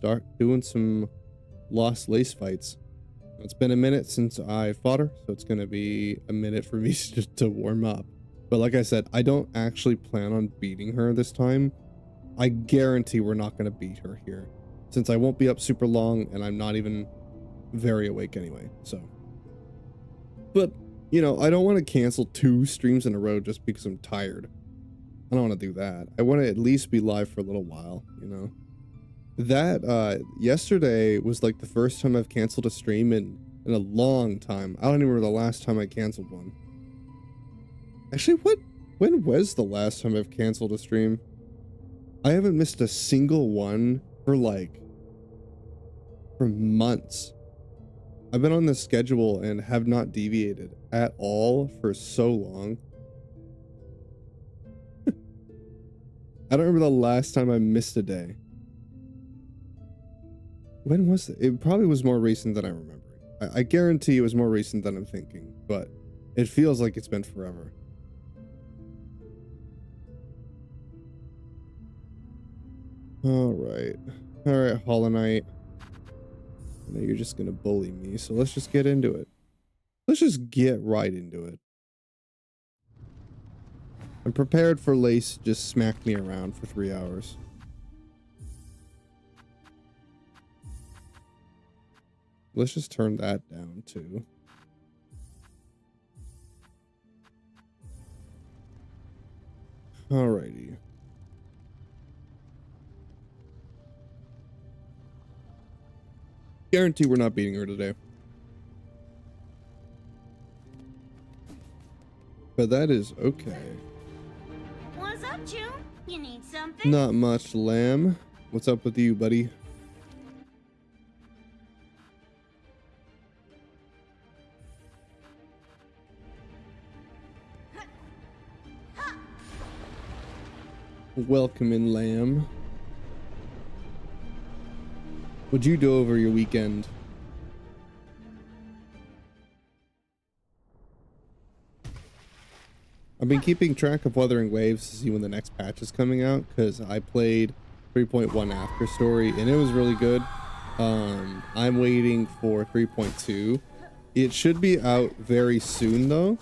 start doing some lost lace fights. It's been a minute since I fought her, so it's gonna be a minute for me just to warm up. But like I said, I don't actually plan on beating her this time. I guarantee we're not gonna beat her here, since I won't be up super long and I'm not even very awake anyway, so. But, you know, I don't want to cancel 2 streams in a row just because I'm tired. I don't want to do that. I want to at least be live for a little while, you know. That, yesterday was like the first time I've canceled a stream in a long time. I don't even remember the last time I canceled one. Actually, when was the last time I've canceled a stream? I haven't missed a single one for months. I've been on this schedule and have not deviated at all for so long. I don't remember the last time I missed a day. When was it? It probably was more recent than I remember. I guarantee it was more recent than I'm thinking, but it feels like it's been forever. All right, Hollow Knight. I know you're just gonna bully me, so let's just get into it. Let's just get right into it. I'm prepared for Lace to just smack me around for 3 hours. Let's just turn that down too. Alrighty. Guarantee we're not beating her today. But that is okay. What's up, June? You need something? Not much, Lamb. What's up with you, buddy? Welcome in, Lamb. What'd you do over your weekend? I've been keeping track of Wuthering Waves to see when the next patch is coming out, because I played 3.1 After Story and it was really good. I'm waiting for 3.2. It should be out very soon though.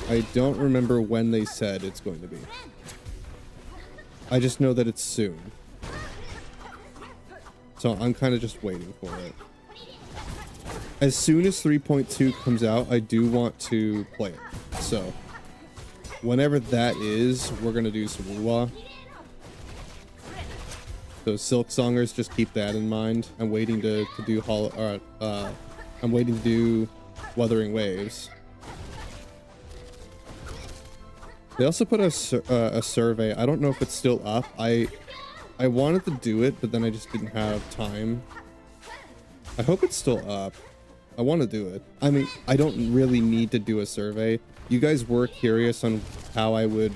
I don't remember when they said it's going to be. I just know that it's soon. So I'm kind of just waiting for it. As soon as 3.2 comes out, I do want to play it. So whenever that is, we're gonna do some woo-wah. So Silksongers, just keep that in mind. I'm waiting to do I'm waiting to do Wuthering Waves. They also put a survey. I don't know if it's still up. I wanted to do it, but then I just didn't have time. I hope it's still up. I want to do it. I mean, I don't really need to do a survey. You guys were curious on how I would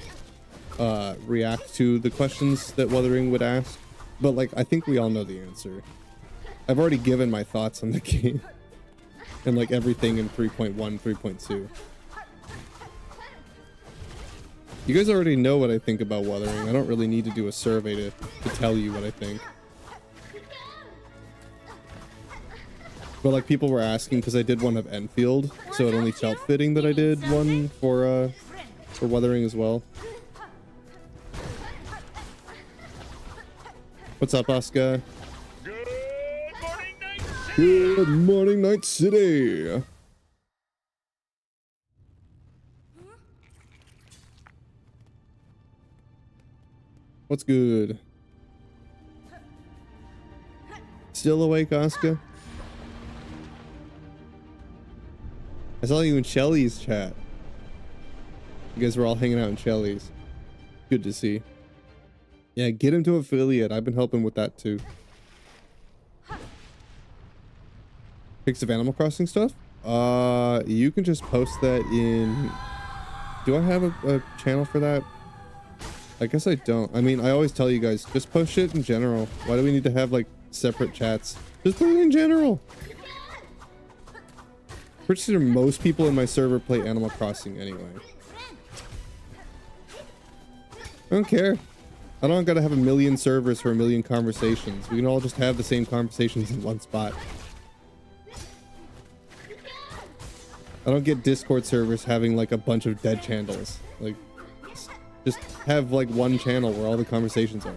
react to the questions that Wuthering would ask, but like, I think we all know the answer. I've already given my thoughts on the game and like everything in 3.1, 3.2. You guys already know what I think about Wuthering. I don't really need to do a survey to tell you what I think. But like, people were asking because I did one of Enfield, so it only felt fitting that I did one for Wuthering as well. What's up, Oscar? Good morning, Night City. What's good? Still awake, Oscar? I saw you in Shelly's chat. You guys were all hanging out in Shelly's. Good to see. Yeah, get him to affiliate. I've been helping with that too. Pics of Animal Crossing stuff? You can just post that in... Do I have a channel for that? I guess I don't. I mean, I always tell you guys, just post shit in general. Why do we need to have like separate chats? Just put it in general. Pretty sure most people in my server play Animal Crossing anyway. I don't care. I don't gotta have a million servers for a million conversations. We can all just have the same conversations in one spot. I don't get Discord servers having like a bunch of dead channels. Like, just have like one channel where all the conversations are.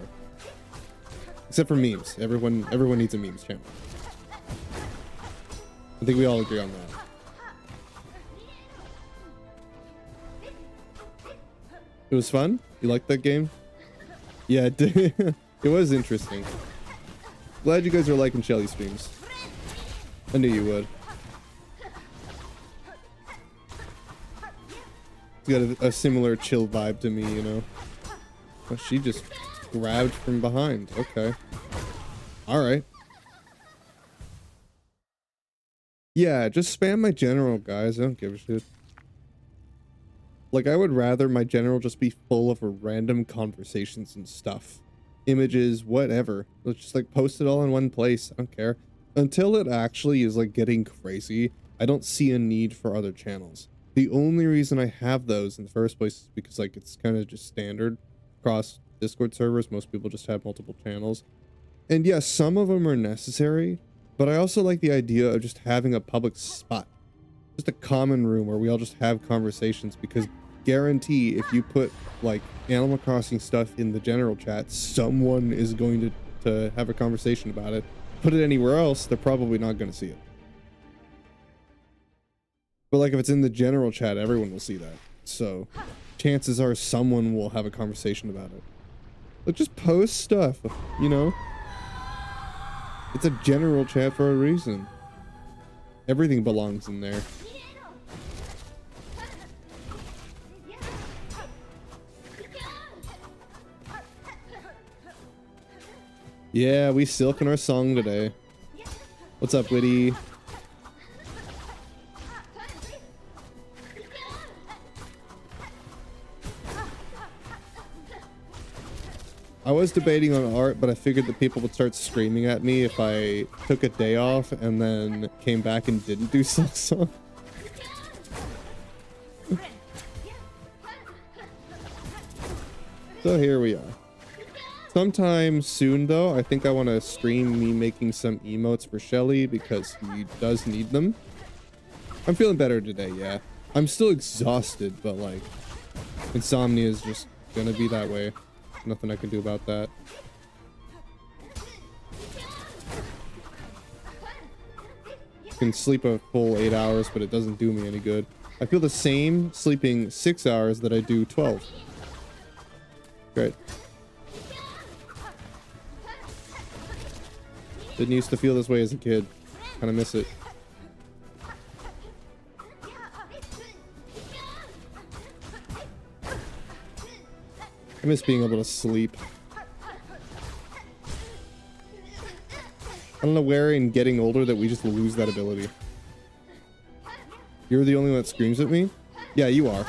Except for memes. Everyone needs a memes channel. I think we all agree on that. It was fun? You liked that game? Yeah, it did. It was interesting. Glad you guys are liking Shelly streams. I knew you would. It's got a similar chill vibe to me, you know. Oh, she just grabbed from behind. Okay. Alright. Yeah, just spam my general, guys. I don't give a shit. Like, I would rather my general just be full of random conversations and stuff. Images, whatever. Let's just, like, post it all in one place. I don't care. Until it actually is, like, getting crazy, I don't see a need for other channels. The only reason I have those in the first place is because, like, it's kind of just standard across Discord servers. Most people just have multiple channels. And yes, some of them are necessary, but I also like the idea of just having a public spot. Just a common room where we all just have conversations, because guarantee if you put, like, Animal Crossing stuff in the general chat, someone is going to have a conversation about it. Put it anywhere else, they're probably not going to see it. But like if it's in the general chat, everyone will see that. So chances are someone will have a conversation about it. But just post stuff, you know? It's a general chat for a reason. Everything belongs in there. Yeah, we silking our song today. What's up, Witty? I was debating on art, but I figured that people would start screaming at me if I took a day off and then came back and didn't do Silksong. So here we are. Sometime soon, though, I think I want to stream me making some emotes for Shelly because he does need them. I'm feeling better today, yeah. I'm still exhausted, but like, insomnia is just gonna be that way. Nothing I can do about that. I can sleep a full 8 hours, but it doesn't do me any good. I feel the same sleeping 6 hours that I do 12. Great. Didn't used to feel this way as a kid. Kind of miss it. I miss being able to sleep. I don't know where in getting older that we just lose that ability. You're the only one that screams at me? Yeah, you are.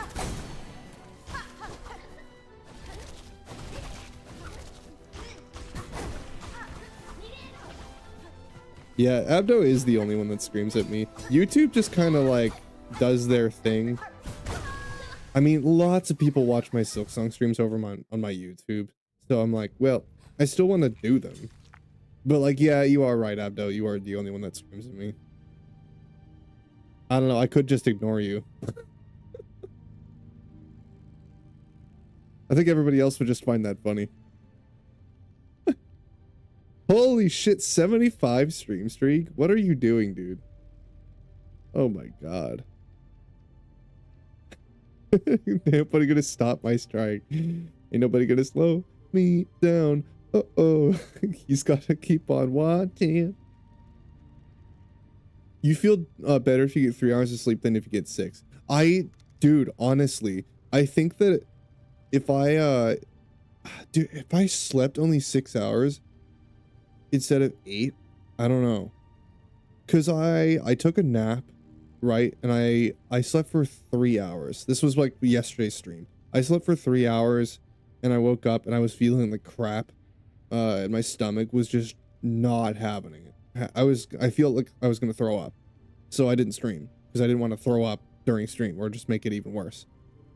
Yeah, Abdo is the only one that screams at me. YouTube just kind of like does their thing. I mean, lots of people watch my Silksong streams over on my YouTube. So I'm like, well, I still want to do them. But like, yeah, you are right, Abdo. You are the only one that screams at me. I don't know. I could just ignore you. I think everybody else would just find that funny. Holy shit, 75 stream streak? What are you doing, dude? Oh my god. Ain't nobody gonna stop my strike. Ain't nobody gonna slow me down. Uh-oh. He's gotta keep on watching. You feel better if you get 3 hours of sleep than if you get 6. Dude, honestly, I think that if I slept only 6 hours instead of 8, I don't know. Cause I took a nap, right? And I slept for 3 hours. This was like yesterday's stream. I slept for 3 hours and I woke up and I was feeling like crap. And my stomach was just not having it. I feel like I was gonna throw up. So I didn't stream because I didn't want to throw up during stream or just make it even worse.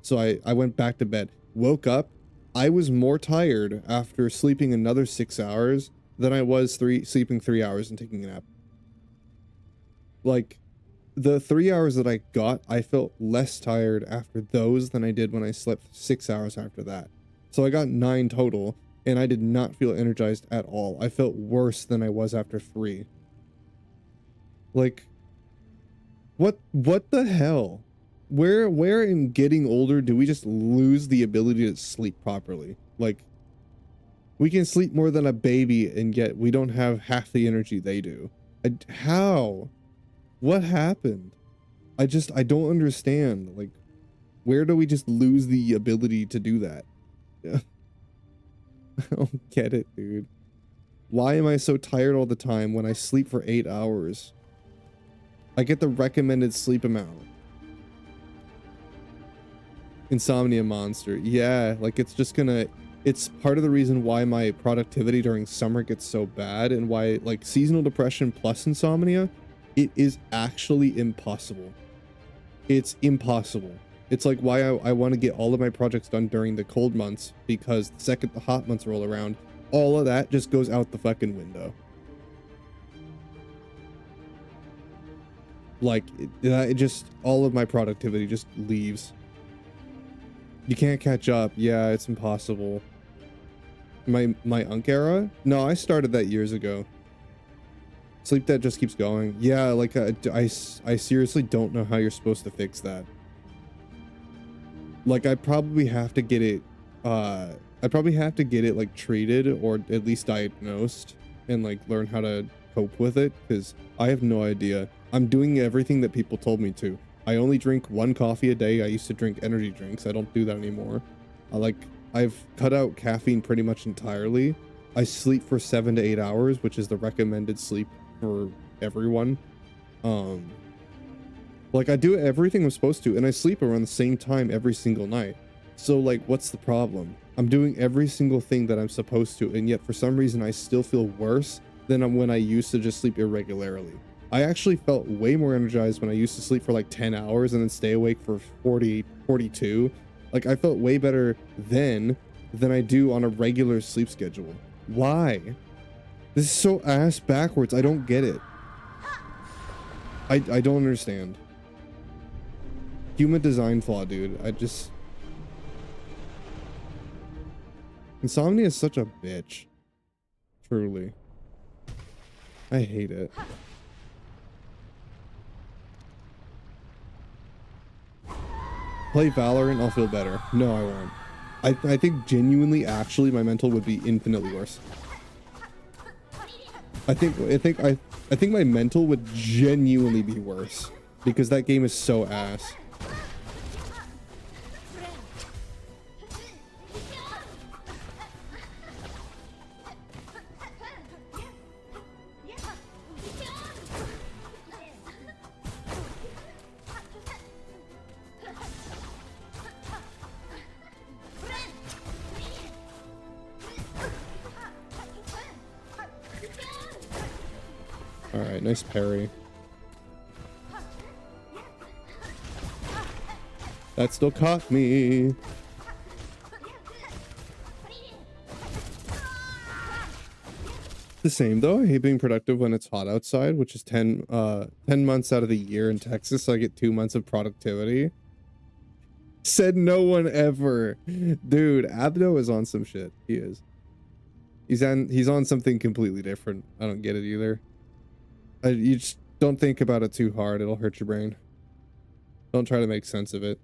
So I went back to bed, woke up, I was more tired after sleeping another 6 hours than I was sleeping 3 hours and taking a nap. Like, the 3 hours that I got, I felt less tired after those than I did when I slept 6 hours after that. So I got 9 total, and I did not feel energized at all. I felt worse than I was after 3. Like, what the hell? Where in getting older do we just lose the ability to sleep properly? Like, we can sleep more than a baby and yet we don't have half the energy they do. How? What happened? I don't understand. Like, where do we just lose the ability to do that? Yeah. I don't get it, dude. Why am I so tired all the time when I sleep for 8 hours? I get the recommended sleep amount. Insomnia monster. Yeah, like it's part of the reason why my productivity during summer gets so bad and why like seasonal depression plus insomnia, it is actually impossible. It's impossible. It's like why I want to get all of my projects done during the cold months, because the second the hot months roll around, all of that just goes out the fucking window. Like it just, all of my productivity just leaves. You can't catch up. Yeah, it's impossible. My Unk era? No, I started that years ago. Sleep debt just keeps going. Yeah, like I seriously don't know how you're supposed to fix that. Like I probably have to get it like treated or at least diagnosed and like learn how to cope with it, because I have no idea. I'm doing everything that people told me to. I only drink 1 coffee a day. I used to drink energy drinks. I don't do that anymore. I've cut out caffeine pretty much entirely. I sleep for 7 to 8 hours, which is the recommended sleep for everyone. Like I do everything I'm supposed to, and I sleep around the same time every single night. So like, what's the problem? I'm doing every single thing that I'm supposed to, and yet for some reason I still feel worse than when I used to just sleep irregularly. I actually felt way more energized when I used to sleep for like 10 hours and then stay awake for 40, 42. Like I felt way better then than I do on a regular sleep schedule. Why? This is so ass backwards. I don't get it. I don't understand. Human design flaw, dude. Insomnia is such a bitch. Truly. I hate it. Play Valorant, I'll feel better. No, I won't. I think genuinely, actually, my mental would be infinitely worse. I think my mental would genuinely be worse because that game is so ass. All right, nice parry. That still caught me. The same though. I hate being productive when it's hot outside, which is 10 months out of the year in Texas, so I get 2 months of productivity. Said no one ever. Dude, Abdo is on some shit. He is. He's on something completely different. I don't get it either. You just don't think about it too hard. It'll hurt your brain. Don't try to make sense of it.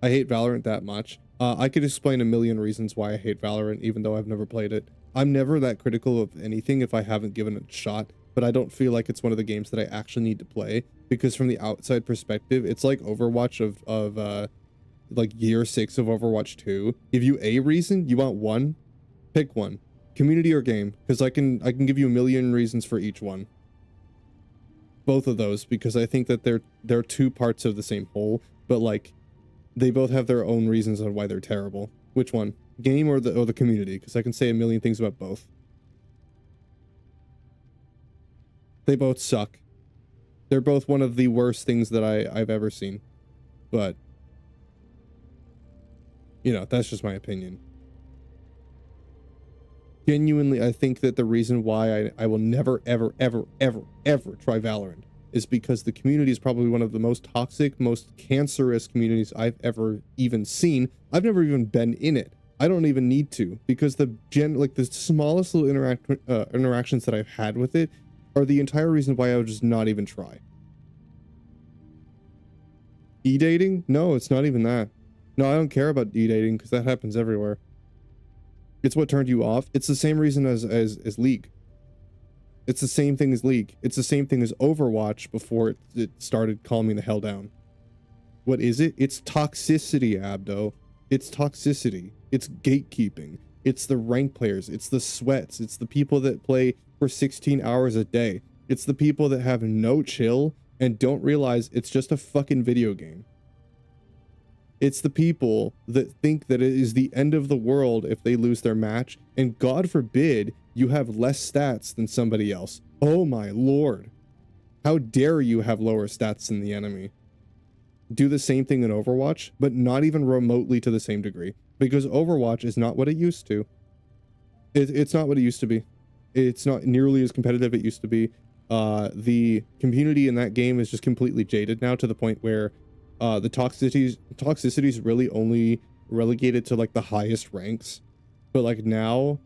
I hate Valorant that much. I could explain a million reasons why I hate Valorant, even though I've never played it. I'm never that critical of anything if I haven't given it a shot, but I don't feel like it's one of the games that I actually need to play, because from the outside perspective, it's like Overwatch of like year 6 of Overwatch 2. Give you a reason, you want one, pick one. Community or game, because I can give you a million reasons for each one. Both of those, because I think that they're two parts of the same whole, but like they both have their own reasons on why they're terrible. Which one? Game or the community? Because I can say a million things about both. They both suck. They're both one of the worst things that I've ever seen. But You know, that's just my opinion. Genuinely, I think that the reason why I will never, ever, ever, ever, ever try Valorant is because the community is probably one of the most toxic, most cancerous communities I've ever even seen. I've never even been in it. I don't even need to, because the smallest little interactions that I've had with it are the entire reason why I would just not even try. E-dating? No, it's not even that. No, I don't care about e-dating because that happens everywhere. It's what turned you off. It's the same reason as League. It's the same thing as League. It's the same thing as Overwatch before it started calming the hell down. What is it? It's toxicity, Abdo. It's toxicity. It's gatekeeping. It's the rank players. It's the sweats. It's the people that play for 16 hours a day. It's the people that have no chill and don't realize it's just a fucking video game. It's the people that think that it is the end of the world if they lose their match, and God forbid you have less stats than somebody else. Oh my lord. How dare you have lower stats than the enemy? Do the same thing in Overwatch, but not even remotely to the same degree, because Overwatch is not what it used to. It's not what it used to be. It's not nearly as competitive as it used to be. The community in that game is just completely jaded now, to the point where the toxicity is really only relegated to like the highest ranks, but like now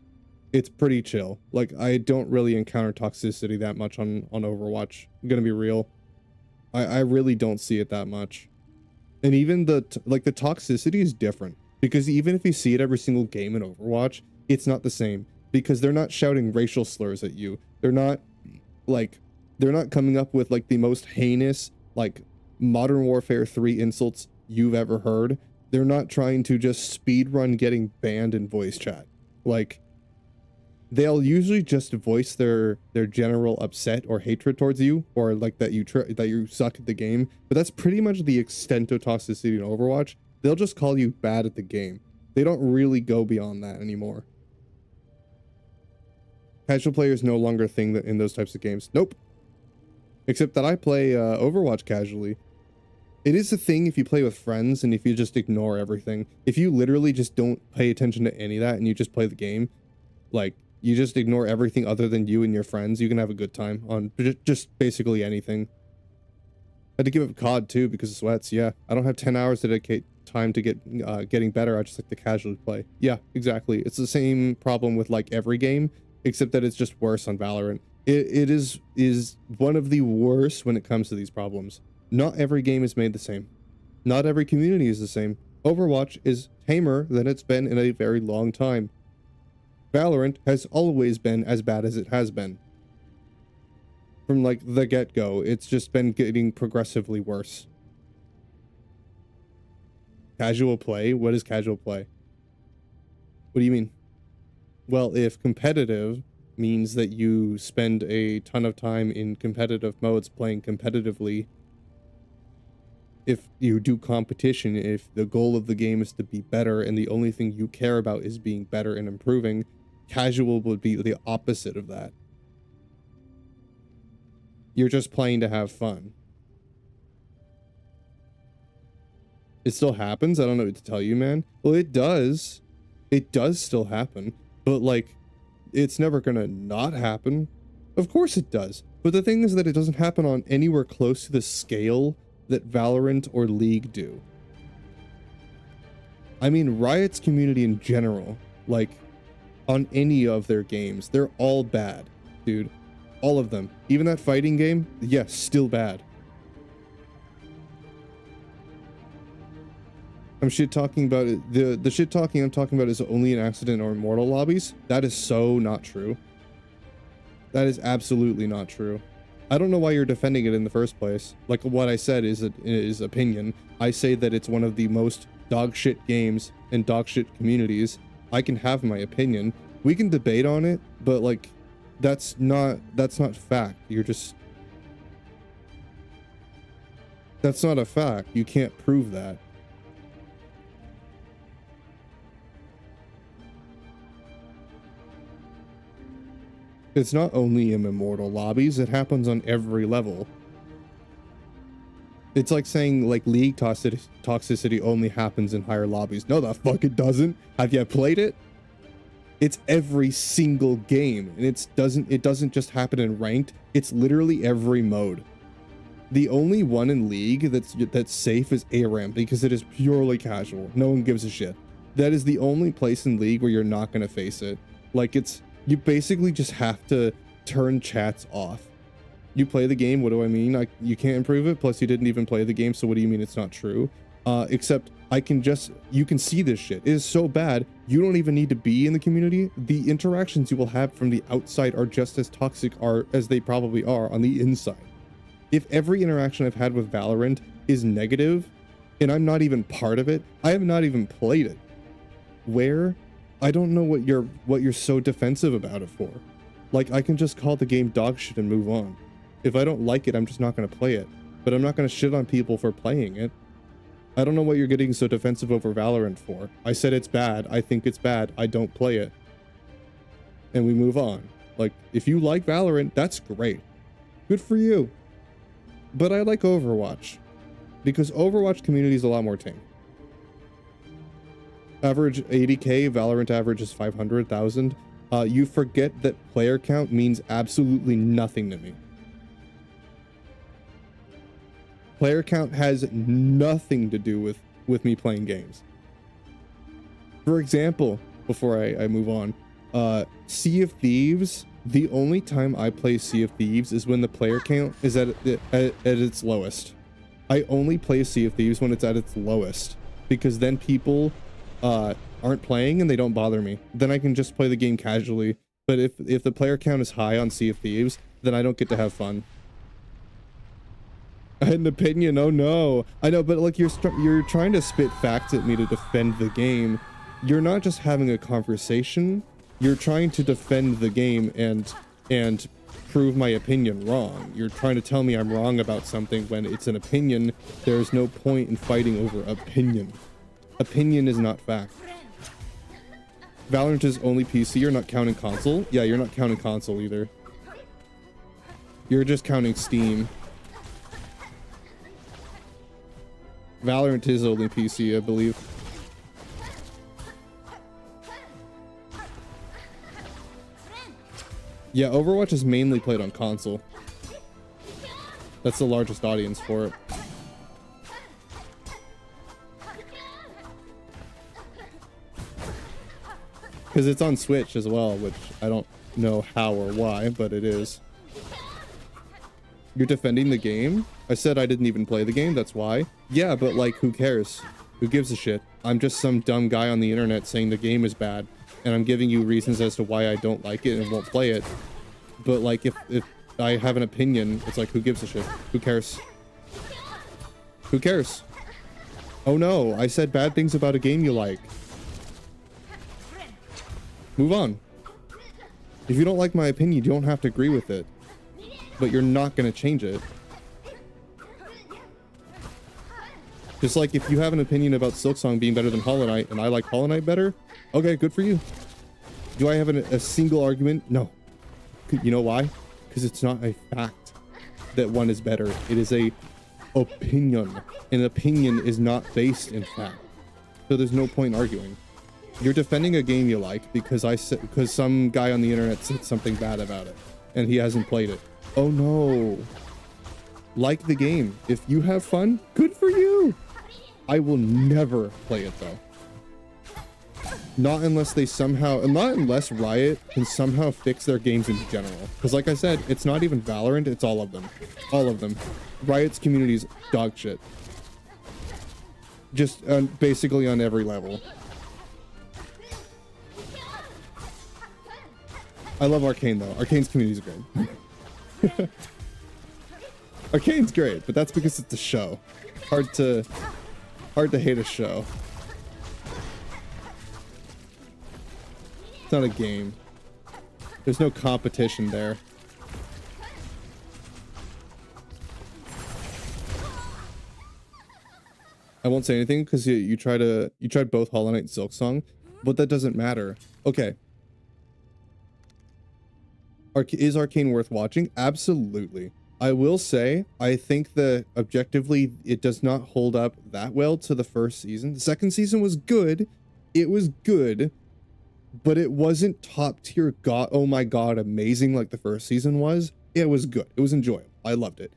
it's pretty chill. Like I don't really encounter toxicity that much on Overwatch. I'm gonna be real. I really don't see it that much. And even the toxicity is different, because even if you see it every single game in Overwatch, it's not the same, because they're not shouting racial slurs at you. They're not coming up with like the most heinous like Modern Warfare 3 insults you've ever heard. They're not trying to just speedrun getting banned in voice chat. Like, they'll usually just voice their general upset or hatred towards you, or like that you suck at the game. But that's pretty much the extent of toxicity in Overwatch. They'll just call you bad at the game. They don't really go beyond that anymore. Casual players no longer think that in those types of games. Nope. Except that I play Overwatch casually. It is a thing if you play with friends and if you just ignore everything. If you literally just don't pay attention to any of that and you just play the game, like you just ignore everything other than you and your friends, you can have a good time on just basically anything. I had to give up COD too because of sweats. Yeah, I don't have 10 hours to dedicate time to getting better. I just like to casually play. Yeah, exactly. It's the same problem with like every game, except that it's just worse on Valorant. It is one of the worst when it comes to these problems. Not every game is made the same. Not every community is the same. Overwatch is tamer than it's been in a very long time. Valorant has always been as bad as it has been. From like the get-go, it's just been getting progressively worse. Casual play? What is casual play? What do you mean? Well, if competitive means that you spend a ton of time in competitive modes playing competitively, if you do competition, if the goal of the game is to be better and the only thing you care about is being better and improving, casual would be the opposite of that. You're just playing to have fun. It still happens? I don't know what to tell you, man. Well, it does. It does still happen. But, like, it's never gonna not happen. Of course it does. But the thing is that it doesn't happen on anywhere close to the scale that Valorant or League do. I mean, Riot's community in general, like, on any of their games, they're all bad, dude. All of them. Even that fighting game, yes, still bad. I'm shit talking about it. The shit talking I'm talking about is only an accident or immortal lobbies. That is so not true. That is absolutely not true. I don't know why you're defending it in the first place. Like what I said is opinion. I say that it's one of the most dog shit games and dog shit communities. I can have my opinion. We can debate on it, but like that's not fact. You're just that's not a fact. You can't prove that. It's not only in immortal lobbies, it happens on every level. It's like saying like league toxicity only happens in higher lobbies. No, the fuck it doesn't. Have you played it? It's every single game, and it doesn't just happen in ranked. It's literally every mode. The only one in league that's safe is ARAM because it is purely casual. No one gives a shit. That is the only place in league where you're not gonna face it. Like you basically just have to turn chats off. You play the game, what do I mean? Like, you can't improve it, plus you didn't even play the game, so what do you mean it's not true? Except you can see this shit. It is so bad, you don't even need to be in the community. The interactions you will have from the outside are just as toxic as they probably are on the inside. If every interaction I've had with Valorant is negative, and I'm not even part of it, I have not even played it. I don't know what you're so defensive about it for. Like, I can just call the game dog shit and move on. If I don't like it, I'm just not going to play it. But I'm not going to shit on people for playing it. I don't know what you're getting so defensive over Valorant for. I said it's bad. I think it's bad. I don't play it. And we move on. Like, if you like Valorant, that's great. Good for you. But I like Overwatch. Because Overwatch community is a lot more tame. Average 80k, Valorant average is 500,000. You forget that player count means absolutely nothing to me. Player count has nothing to do with me playing games. For example, before I move on, Sea of Thieves, the only time I play Sea of Thieves is when the player count is at its lowest. I only play Sea of Thieves when it's at its lowest, because then people aren't playing and they don't bother me. Then I can just play the game casually. But if the player count is high on Sea of Thieves, then I don't get to have fun. I had an opinion. Oh no. I know, but like you're trying to spit facts at me to defend the game. You're not just having a conversation. You're trying to defend the game and prove my opinion wrong. You're trying to tell me I'm wrong about something when it's an opinion. There's no point in fighting over opinion. Opinion is not fact. Valorant is only PC. You're not counting console. Yeah, you're not counting console either. You're just counting Steam. Valorant is only PC, I believe. Yeah, Overwatch is mainly played on console. That's the largest audience for it. Because it's on Switch as well, which I don't know how or why, but it is. You're defending the game? I said I didn't even play the game, that's why. Yeah, but like, who cares? Who gives a shit? I'm just some dumb guy on the internet saying the game is bad, and I'm giving you reasons as to why I don't like it and won't play it. But like, if I have an opinion, it's like, who gives a shit? Who cares? Who cares? Oh no, I said bad things about a game you like. Move on. If you don't like my opinion, you don't have to agree with it. But you're not going to change it. Just like if you have an opinion about Silksong being better than Hollow Knight, and I like Hollow Knight better, okay, good for you. Do I have a single argument? No. You know why? Because it's not a fact that one is better. It is a opinion. An opinion is not based in fact. So there's no point arguing. You're defending a game you like because some guy on the internet said something bad about it and he hasn't played it. Oh no. Like the game. If you have fun, good for you. I will never play it though. Not unless Riot can somehow fix their games in general. Because like I said, it's not even Valorant, it's all of them. All of them. Riot's community's dog shit. Just basically on every level. I love Arcane though. Arcane's community is great. Arcane's great, but that's because it's a show. Hard to hate a show. It's not a game. There's no competition there. I won't say anything because you tried both Hollow Knight and Silksong, but that doesn't matter. Okay. Is Arcane worth watching? Absolutely. I will say, I think that objectively it does not hold up that well to the first season. The second season was good. It was good, but it wasn't top tier god, oh my god, amazing like the first season was. It was good. It was enjoyable. I loved it.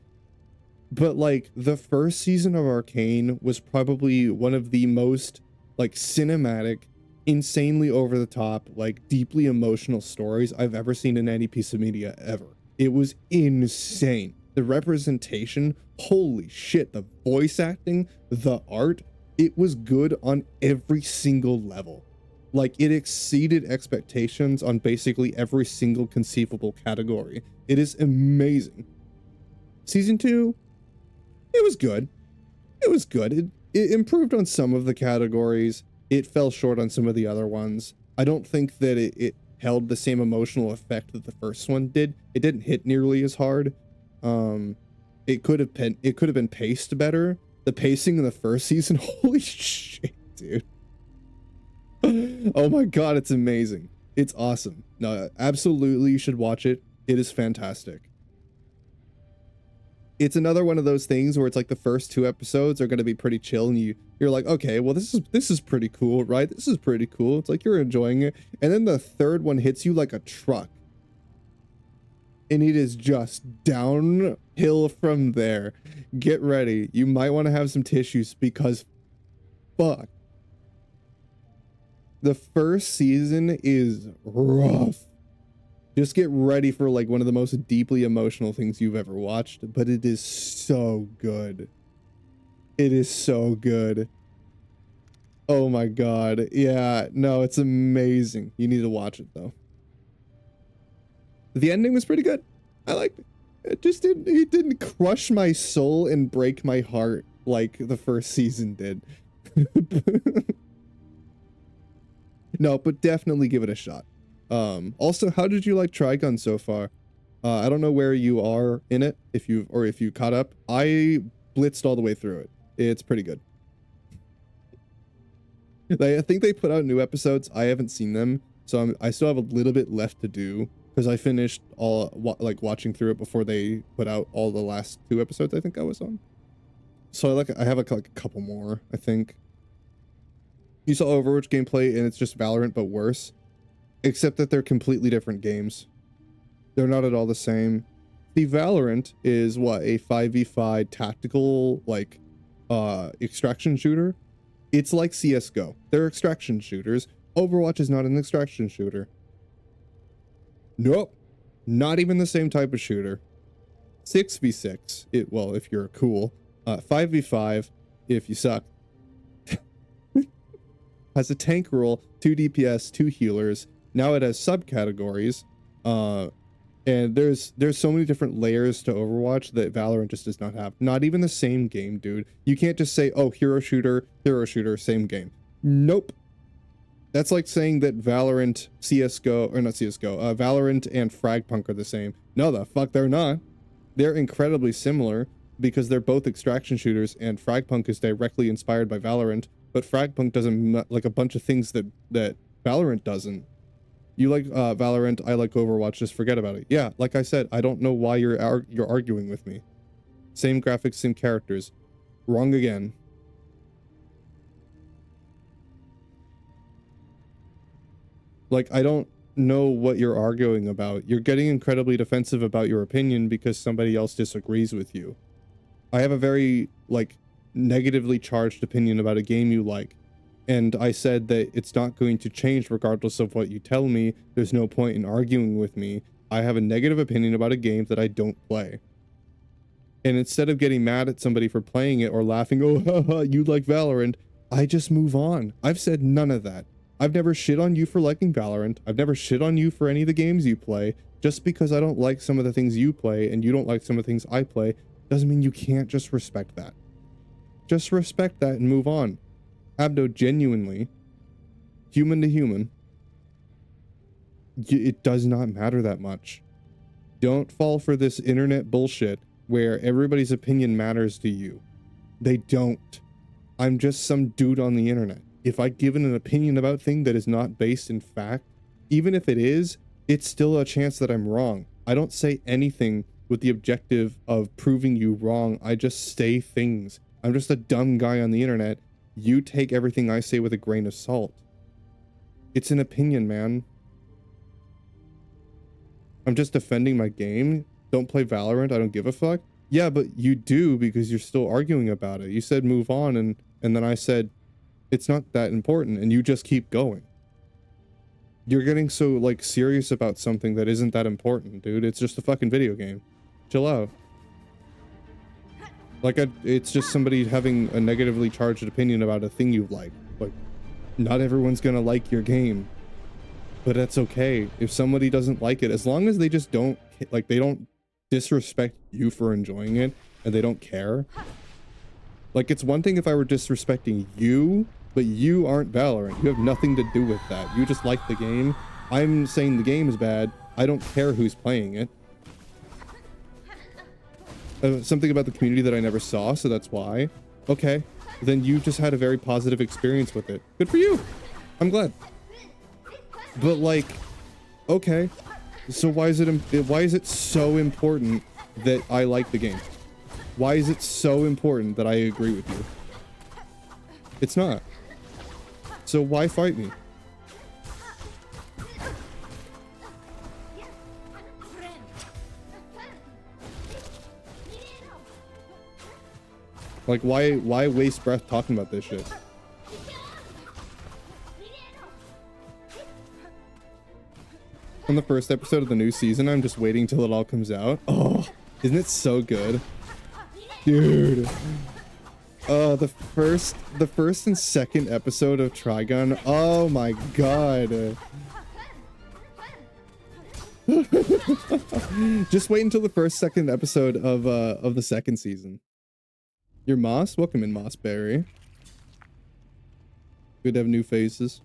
But like the first season of Arcane was probably one of the most like cinematic, insanely over the top, like deeply emotional stories I've ever seen in any piece of media ever. It was insane. The representation, holy shit, the voice acting, the art, it was good on every single level. Like it exceeded expectations on basically every single conceivable category. It is amazing. Season 2, it was good. It was good. It improved on some of the categories. It fell short on some of the other ones. I don't think that it held the same emotional effect that the first one did. It didn't hit nearly as hard. It could have been paced better. The pacing in the first season, holy shit, dude. Oh my god, it's amazing. It's awesome. No, absolutely you should watch it. It is fantastic. It's another one of those things where it's like the first 2 episodes are going to be pretty chill and you're like, okay, well this is pretty cool, right? This is pretty cool. It's like you're enjoying it. And then the third one hits you like a truck. And it is just downhill from there. Get ready. You might want to have some tissues because fuck. The first season is rough. Just get ready for like one of the most deeply emotional things you've ever watched, but it is so good. It is so good. Oh my god. Yeah, no, it's amazing. You need to watch it though. The ending was pretty good. I liked it. It didn't crush my soul and break my heart like the first season did. No, but definitely give it a shot. Also, how did you like Trigun so far? I don't know where you are in it, if you caught up. I blitzed all the way through it. It's pretty good. I think they put out new episodes. I haven't seen them, so I still have a little bit left to do because I finished all watching through it before they put out all the last 2 episodes I think I was on. So I have like a couple more, I think. You saw Overwatch gameplay and it's just Valorant but worse. Except that they're completely different games. They're not at all the same. The Valorant is what, a 5v5 tactical like extraction shooter. It's like CS:GO. They're extraction shooters. Overwatch is not an extraction shooter. Nope. Not even the same type of shooter. 6v6, well, if you're cool. 5v5, if you suck. Has a tank role, 2 DPS, 2 healers. Now it has subcategories, and there's so many different layers to Overwatch that Valorant just does not have. Not even the same game, dude. You can't just say, oh, hero shooter, same game. Nope. That's like saying that Valorant, CSGO, or not CSGO, Valorant and Fragpunk are the same. No, the fuck they're not. They're incredibly similar because they're both extraction shooters, and Fragpunk is directly inspired by Valorant, but Fragpunk doesn't like a bunch of things that Valorant doesn't. You like Valorant, I like Overwatch, just forget about it. Yeah, like I said, I don't know why you're arguing with me. Same graphics, same characters. Wrong again. Like, I don't know what you're arguing about. You're getting incredibly defensive about your opinion because somebody else disagrees with you. I have a very, like, negatively charged opinion about a game you like. And I said that it's not going to change regardless of what you tell me. There's no point in arguing with me. I have a negative opinion about a game that I don't play. And instead of getting mad at somebody for playing it or laughing, oh, haha, you like Valorant, I just move on. I've said none of that. I've never shit on you for liking Valorant. I've never shit on you for any of the games you play. Just because I don't like some of the things you play and you don't like some of the things I play doesn't mean you can't just respect that. Just respect that and move on. Abdo, genuinely, human to human, it does not matter that much. Don't fall for this internet bullshit where everybody's opinion matters to you. They don't. I'm just some dude on the internet. If I give an opinion about thing that is not based in fact, even if it is, it's still a chance that I'm wrong. I don't say anything with the objective of proving you wrong. I just say things. I'm just a dumb guy on the internet. You take everything I say with a grain of salt. It's an opinion, man. I'm just defending my game. Don't play Valorant. I don't give a fuck. Yeah, but you do, because you're still arguing about it. You said move on, and then I said it's not that important, and you just keep going. You're getting so, like, serious about something that isn't that important, dude. It's just a fucking video game. Chill out. Like, it's just somebody having a negatively charged opinion about a thing you like. Like, not everyone's gonna like your game. But that's okay. If somebody doesn't like it, as long as they just don't, like, they don't disrespect you for enjoying it, and they don't care. Like, it's one thing if I were disrespecting you, but you aren't Valorant. You have nothing to do with that. You just like the game. I'm saying the game is bad. I don't care who's playing it. Something about the community that I never saw, so that's why. Okay, then you just had a very positive experience with it. Good for you. I'm glad. But, like, okay, so why is it so important that I like the game? Why is it so important that I agree with you? It's not. So why fight me? Like, why waste breath talking about this shit? On the first episode of the new season, I'm just waiting till it all comes out. Oh, isn't it so good? Dude. The first and second episode of Trigun. Oh my god. Just wait until the second episode of the second season. You're Moss? Welcome in, Mossberry. Good to have new faces.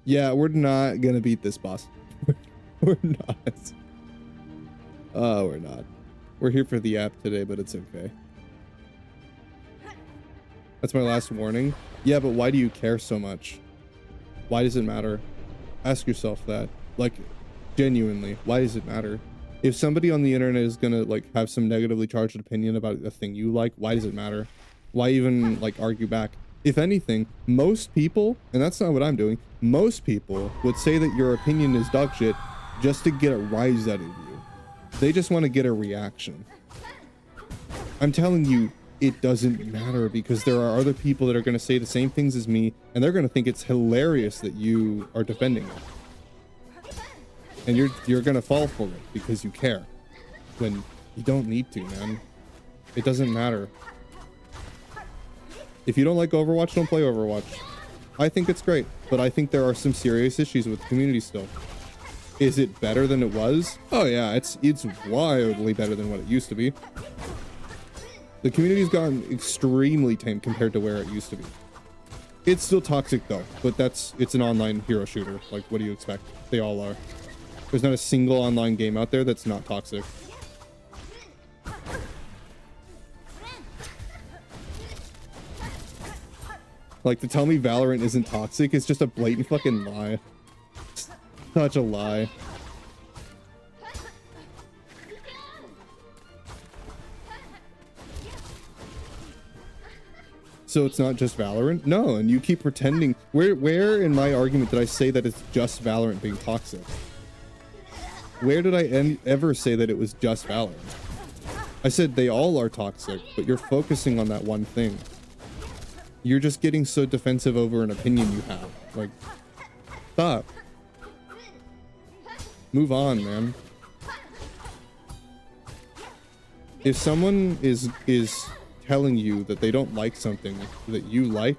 Yeah, we're not gonna beat this boss. We're not. Oh, we're not. We're here for the app today, but it's okay. That's my last warning. Yeah, but why do you care so much? Why does it matter? Ask yourself that. Like, genuinely, why does it matter? If somebody on the internet is gonna, like, have some negatively charged opinion about a thing you like, why does it matter? Why even, like, argue back? If anything, most people, and that's not what I'm doing, most people would say that your opinion is dog shit just to get a rise out of you. They just want to get a reaction. I'm telling you, it doesn't matter, because there are other people that are going to say the same things as me, and they're going to think it's hilarious that you are defending it. And you're going to fall for it because you care. When you don't need to, man. It doesn't matter. If you don't like Overwatch, don't play Overwatch. I think it's great, but I think there are some serious issues with the community still. Is it better than it was? Oh yeah, it's wildly better than what it used to be. The community's gotten extremely tame compared to where it used to be. It's still toxic though, but it's an online hero shooter. Like, what do you expect? They all are. There's not a single online game out there that's not toxic. Like, to tell me Valorant isn't toxic is just a blatant fucking lie. Such a lie. So it's not just Valorant? No, and you keep pretending. Where in my argument did I say that it's just Valorant being toxic? Where did I ever say that it was just Valorant? I said they all are toxic, but you're focusing on that one thing. You're just getting so defensive over an opinion you have. Like, stop. Move on, man. If someone is telling you that they don't like something that you like,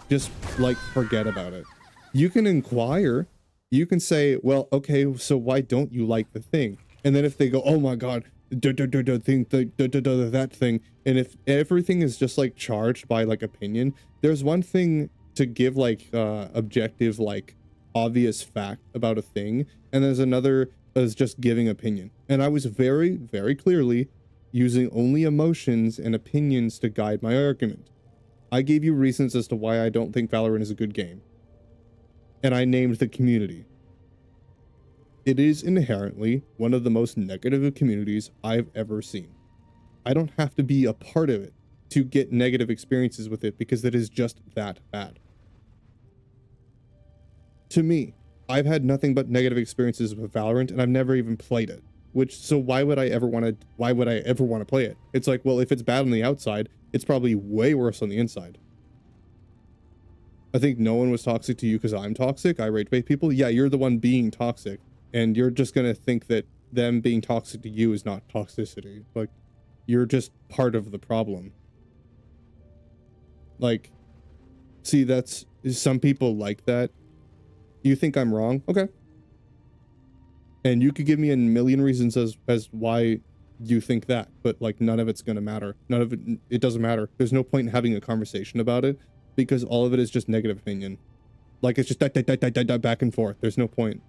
just, like, forget about it. You can inquire. You can say, well, okay, so why don't you like the thing? And then if they go, oh my god, that thing, and if everything is just, like, charged by, like, opinion, there's one thing to give, like, objective, like, obvious fact about a thing, and there's another as just giving opinion. And I was very, very clearly using only emotions and opinions to guide my argument. I gave you reasons as to why I don't think Valorant is a good game. And I named the community. it is inherently one of the most negative communities I've ever seen. I don't have to be a part of it to get negative experiences with it because it is just that bad. To me, I've had nothing but negative experiences with Valorant and I've never even played it. So why would I ever want to play it? It's like, well, if it's bad on the outside, it's probably way worse on the inside. I think no one was toxic to you because I'm toxic. I rage bait people. Yeah, you're the one being toxic. And you're just going to think that them being toxic to you is not toxicity. Like, you're just part of the problem. Like, see, some people like that. You think I'm wrong? Okay. And you could give me a million reasons as why you think that, but like none of it's going to matter. None of it doesn't matter. There's no point in having a conversation about it because all of it is just negative opinion. Like it's just back and forth. There's no point.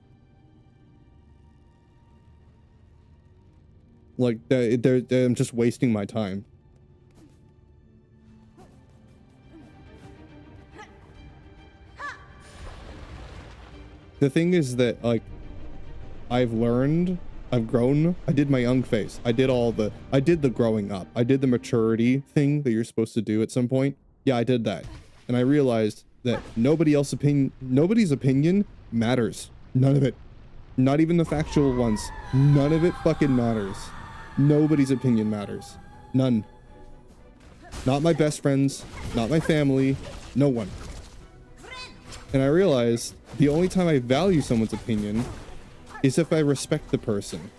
Like I'm just wasting my time. The thing is that like I've learned, I've grown, I did my young phase. I did the growing up. I did the maturity thing that you're supposed to do at some point. Yeah, I did that. And I realized that nobody's opinion matters. None of it. Not even the factual ones. None of it fucking matters. Nobody's opinion matters. None. Not my best friends, not my family, no one. And I realized the only time I value someone's opinion is if I respect the person.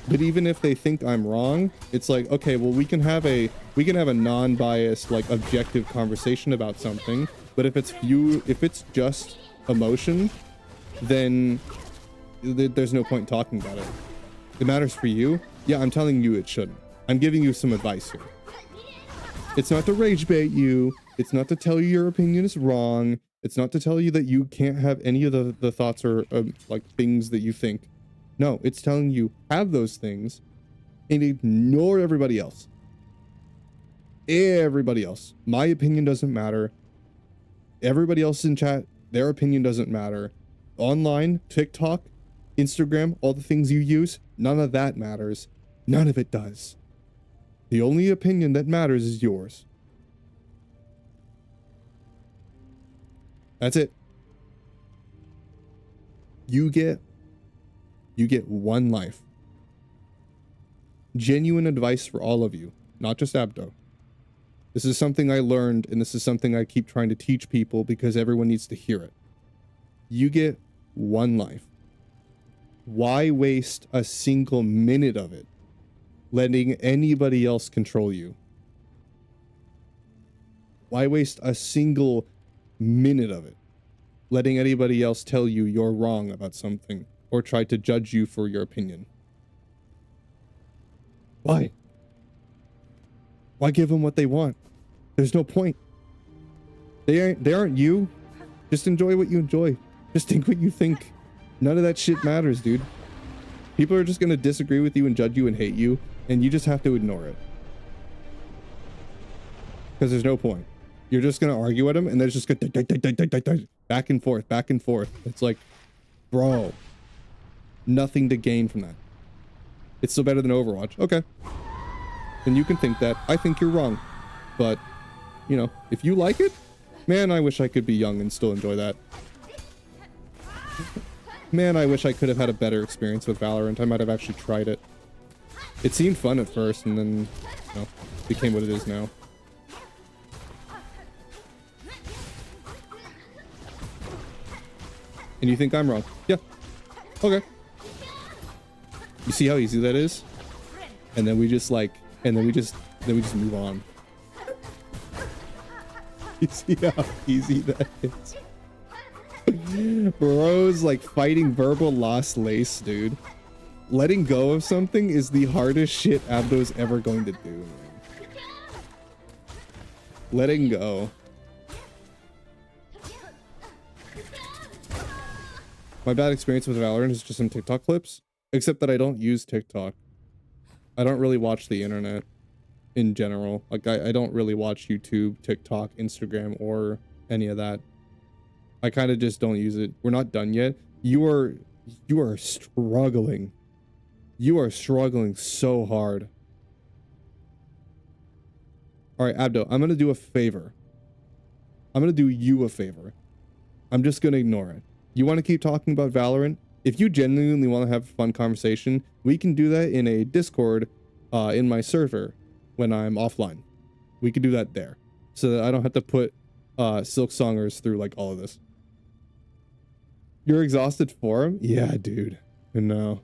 But even if they think I'm wrong, it's like, okay, well, we can have a non-biased, like objective conversation about something. But if it's just emotion, then there's no point in talking about it. It matters for you. Yeah, I'm telling you it shouldn't. I'm giving you some advice here. It's not to rage bait you. It's not to tell you your opinion is wrong. It's not to tell you that you can't have any of the thoughts or like things that you think. No, it's telling you have those things and ignore everybody else. Everybody else. My opinion doesn't matter. Everybody else in chat, their opinion doesn't matter. Online, TikTok, Instagram, all the things you use, none of that matters. None of it does. The only opinion that matters is yours. That's it. You get one life. Genuine advice for all of you, not just Abdo. This is something I learned, and this is something I keep trying to teach people because everyone needs to hear it. You get one life. Why waste a single minute of it letting anybody else control you? Why waste a single minute of it letting anybody else tell you you're wrong about something or try to judge you for your opinion? Why? Why give them what they want? There's no point. They aren't you. Just enjoy what you enjoy. Just think what you think. None of that shit matters, dude. People are just gonna disagree with you and judge you and hate you, and you just have to ignore it. Because there's no point. You're just gonna argue at them, and they're just gonna back and forth, back and forth. It's like, bro, nothing to gain from that. It's still better than Overwatch. Okay. And you can think that. I think you're wrong. But, you know, if you like it, man, I wish I could be young and still enjoy that. Man, I wish I could have had a better experience with Valorant. I might have actually tried it. It seemed fun at first, and then, you know, became what it is now. And you think I'm wrong? Yeah. Okay. You see how easy that is? And then we just like, then we just move on. You see how easy that is? Bros like fighting verbal lost lace, dude. Letting go of something is the hardest shit Abdo's ever going to do, man. Letting go. My bad experience with Valorant is just some TikTok clips, except that I don't use TikTok. I don't really watch the internet in general. Like I don't really watch YouTube, TikTok, Instagram, or any of that. I kind of just don't use it. We're not done yet. You are struggling. You are struggling so hard. All right, Abdo, I'm going to do a favor. I'm going to do you a favor. I'm just going to ignore it. You want to keep talking about Valorant? If you genuinely want to have a fun conversation, we can do that in a Discord in my server when I'm offline. We could do that there so that I don't have to put Silksongers through like all of this. You're exhausted for him? Yeah, dude. I know.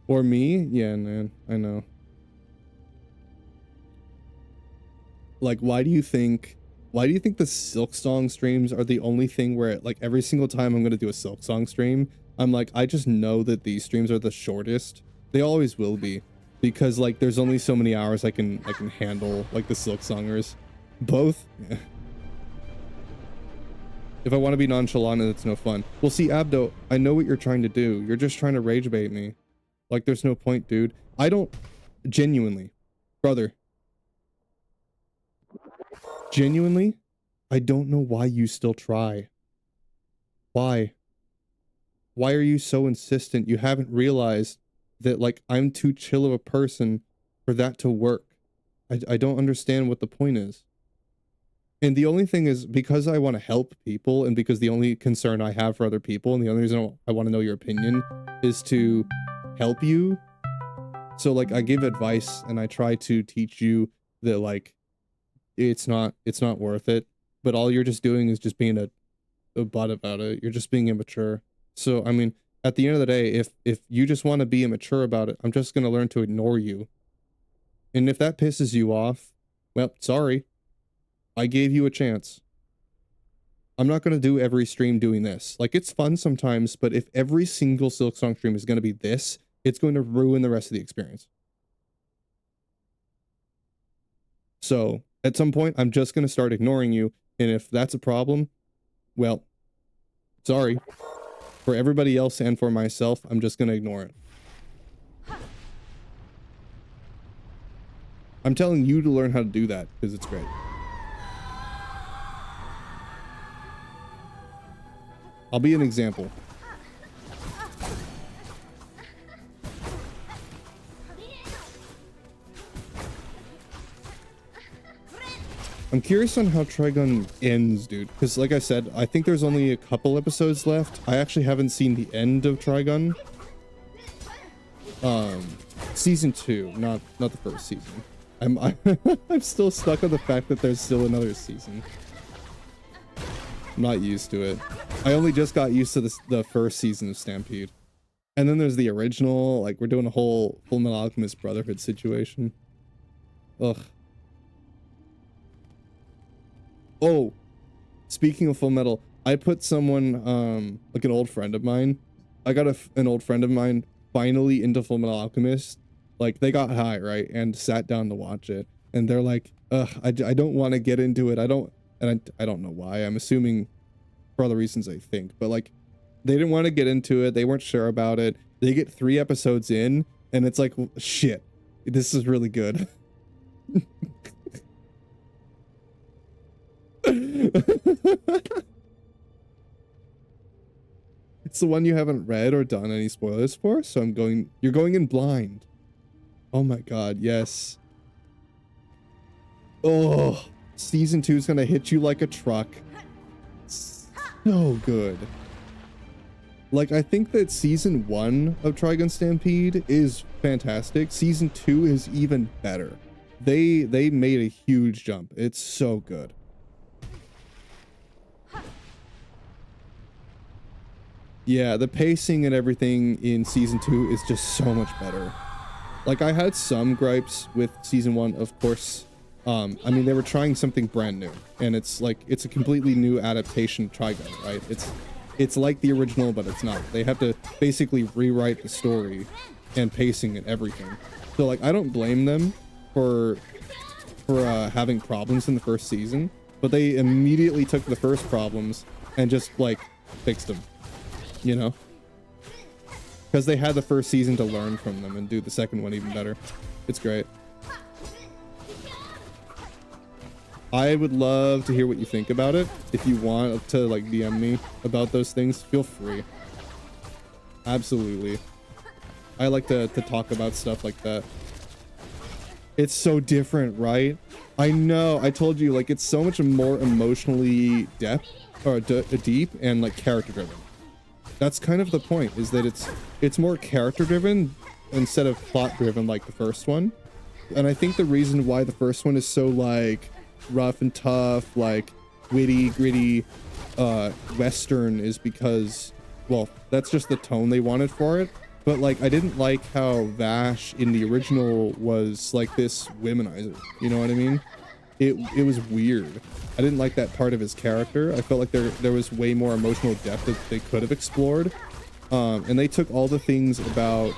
Or me? Yeah, man. I know. Like, why do you think the Silksong streams are the only thing where like every single time I'm going to do a Silksong stream, I'm like, I just know that these streams are the shortest. They always will be, because like there's only so many hours I can handle like the Silksongers. Both. Yeah. If I want to be nonchalant, it's no fun. Well, see, Abdo, I know what you're trying to do. You're just trying to rage bait me. Like, there's no point, dude. I don't... Genuinely. Brother. Genuinely, I don't know why you still try. Why? Why are you so insistent? You haven't realized that, like, I'm too chill of a person for that to work. I don't understand what the point is. And the only thing is, because I want to help people, and because the only concern I have for other people, and the only reason I want to know your opinion is to help you. So like I give advice and I try to teach you that like it's not worth it. But all you're just doing is just being a butt about it. You're just being immature. So I mean, at the end of the day, if you just want to be immature about it, I'm just gonna learn to ignore you. And if that pisses you off, well, sorry. I gave you a chance. I'm not going to do every stream doing this. Like, it's fun sometimes, but if every single Silksong stream is going to be this, it's going to ruin the rest of the experience. So, at some point, I'm just going to start ignoring you, and if that's a problem, well, sorry. For everybody else and for myself, I'm just going to ignore it. I'm telling you to learn how to do that, because it's great. I'll be an example. I'm curious on how Trigun ends, dude. Because like I said, I think there's only a couple episodes left. I actually haven't seen the end of Trigun. Season 2, not the first season. I'm still stuck on the fact that there's still another season. I'm not used to it. I only just got used to the first season of Stampede. And then there's the original, like we're doing a whole Fullmetal Alchemist Brotherhood situation. Ugh. Oh, speaking of Fullmetal, I put someone, like an old friend of mine. I got an old friend of mine finally into Fullmetal Alchemist. Like they got high, right? And sat down to watch it. And they're like, ugh, I don't want to get into it. I don't know why. I'm assuming for other reasons, I think. But like, they didn't want to get into it. They weren't sure about it. They get 3 episodes in, and it's like, shit, this is really good. It's the one you haven't read or done any spoilers for, so you're going in blind. Oh my god, yes. Oh, season 2 is gonna hit you like a truck. So good. Like, I think that season 1 of Trigun Stampede is fantastic. Season 2 is even better. They made a huge jump. It's so good. Yeah, the pacing and everything in season 2 is just so much better. Like, I had some gripes with season 1, of course. I mean, they were trying something brand new, and it's like, it's a completely new adaptation of Trigun, right? It's like the original, but it's not. They have to basically rewrite the story and pacing and everything. So like, I don't blame them for having problems in the first season, but they immediately took the first problems and just like fixed them, you know? Because they had the first season to learn from them and do the second one even better. It's great. I would love to hear what you think about it. If you want to like DM me about those things, feel free. Absolutely. I like to talk about stuff like that. It's so different, right? I know. I told you, like, it's so much more emotionally deep and like character driven. That's kind of the point, is that it's more character driven instead of plot driven like the first one. And I think the reason why the first one is so like rough and tough, like witty, gritty, Western is because, well, that's just the tone they wanted for it. But like, I didn't like how Vash in the original was like this womanizer. You know what I mean? It was weird. I didn't like that part of his character. I felt like there was way more emotional depth that they could have explored. And they took all the things about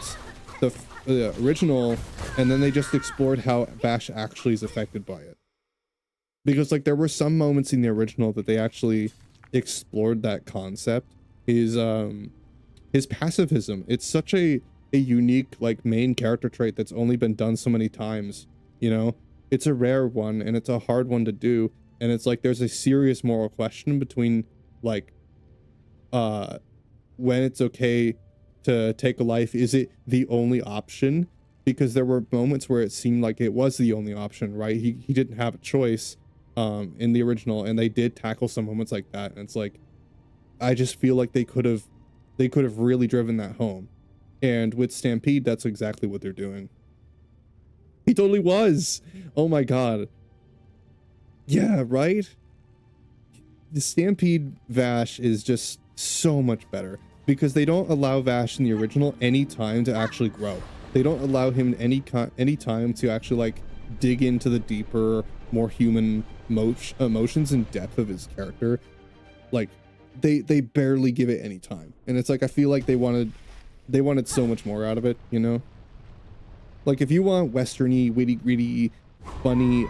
the original, and then they just explored how Vash actually is affected by it. Because like there were some moments in the original that they actually explored that concept. His pacifism. It's such a unique like main character trait that's only been done so many times, you know? It's a rare one and it's a hard one to do, and it's like there's a serious moral question between like when it's okay to take a life. Is it the only option? Because there were moments where it seemed like it was the only option, right? He didn't have a choice in the original, and they did tackle some moments like that, and it's like I just feel like they could have really driven that home. And with Stampede, that's exactly what they're doing. He totally was. Oh my god. Yeah, right? The Stampede Vash is just so much better because they don't allow Vash in the original any time to actually grow. They don't allow him any time to actually like dig into the deeper, more human emotions and depth of his character. Like they barely give it any time, and it's like I feel like they wanted so much more out of it, you know? Like if you want westerny, witty, gritty, funny,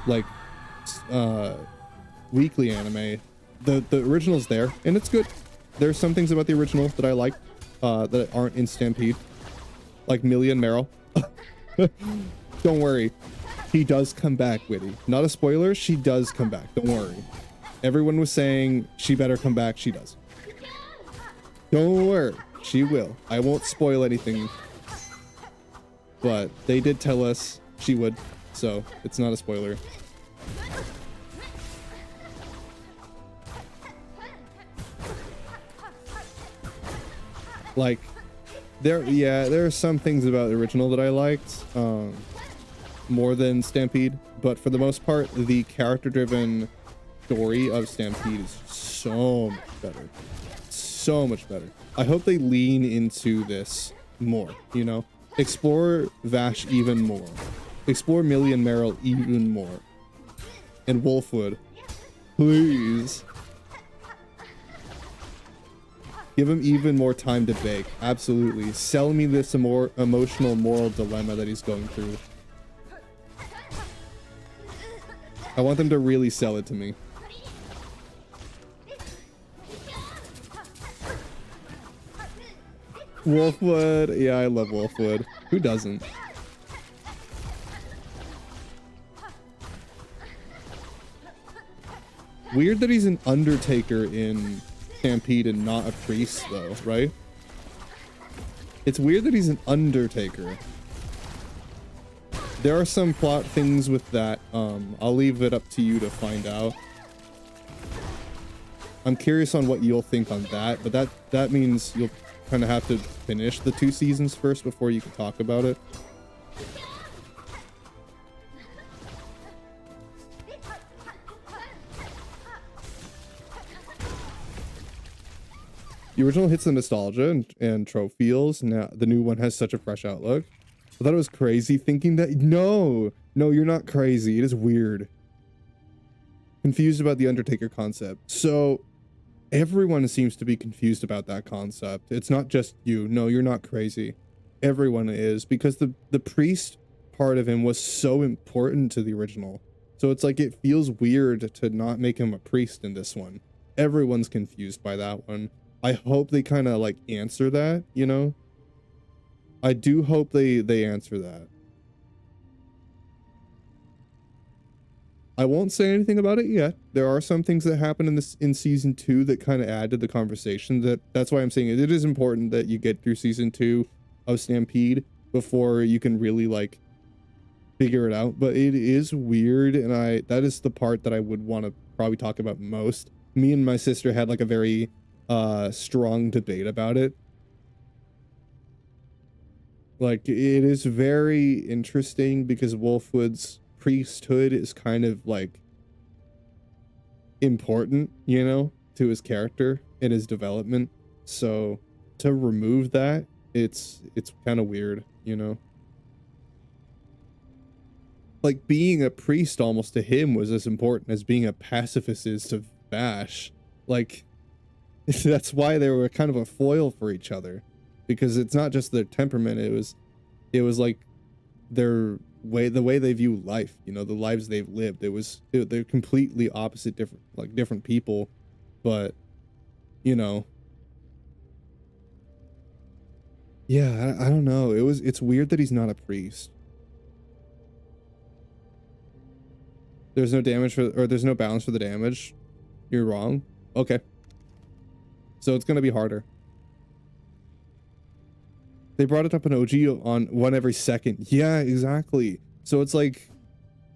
like weekly anime, the original's there, and it's good. There's some things about the original that I like that aren't in Stampede, like Millie and Meryl. Don't worry, he does come back, Witty. Not a spoiler, she does come back, don't worry. Everyone was saying she better come back, she does. Don't worry, she will. I won't spoil anything, but they did tell us she would, so it's not a spoiler. Like, there are some things about the original that I liked more than Stampede, but for the most part, the character-driven story of Stampede is so much better. So much better. I hope they lean into this more, you know? Explore Vash even more. Explore Millie and Meryl even more. And Wolfwood. Please. Give him even more time to bake. Absolutely. Sell me this more emotional moral dilemma that he's going through. I want them to really sell it to me. Wolfwood. Yeah, I love Wolfwood. Who doesn't? Weird that he's an undertaker in Stampede and not a priest, though, right? It's weird that he's an undertaker. There are some plot things with that. I'll leave it up to you to find out. I'm curious on what you'll think on that, but that means you'll kind of have to finish the 2 seasons first before you can talk about it. The original hits the nostalgia and trope feels. Now the new one has such a fresh outlook. I thought it was crazy thinking that. No, you're not crazy. It is weird. Confused about the Undertaker concept. So everyone seems to be confused about that concept. It's not just you. No, you're not crazy. Everyone is, because the priest part of him was so important to the original. So it's like it feels weird to not make him a priest in this one. Everyone's confused by that one. I hope they kind of like answer that, you know? I do hope they answer that. I won't say anything about it yet. There are some things that happen in season 2 that kind of add to the conversation. That's why I'm saying it is important that you get through season 2 of Stampede before you can really like figure it out. But it is weird, and that is the part that I would want to probably talk about most. Me and my sister had like a very strong debate about it. Like, it is very interesting because Wolfwood's priesthood is kind of like important, you know, to his character and his development. So to remove that, it's kind of weird, you know. Like, being a priest almost to him was as important as being a pacifist is to Vash. Like, that's why they were kind of a foil for each other, because it's not just their temperament, it was like the way they view life, you know, the lives they've lived. They're completely opposite, different people, but you know, yeah, I don't know. It's weird that he's not a priest. There's no damage there's no balance for the damage. You're wrong. Okay. So it's gonna be harder. They brought it up in OG on 1 every second. Yeah, exactly. So it's like,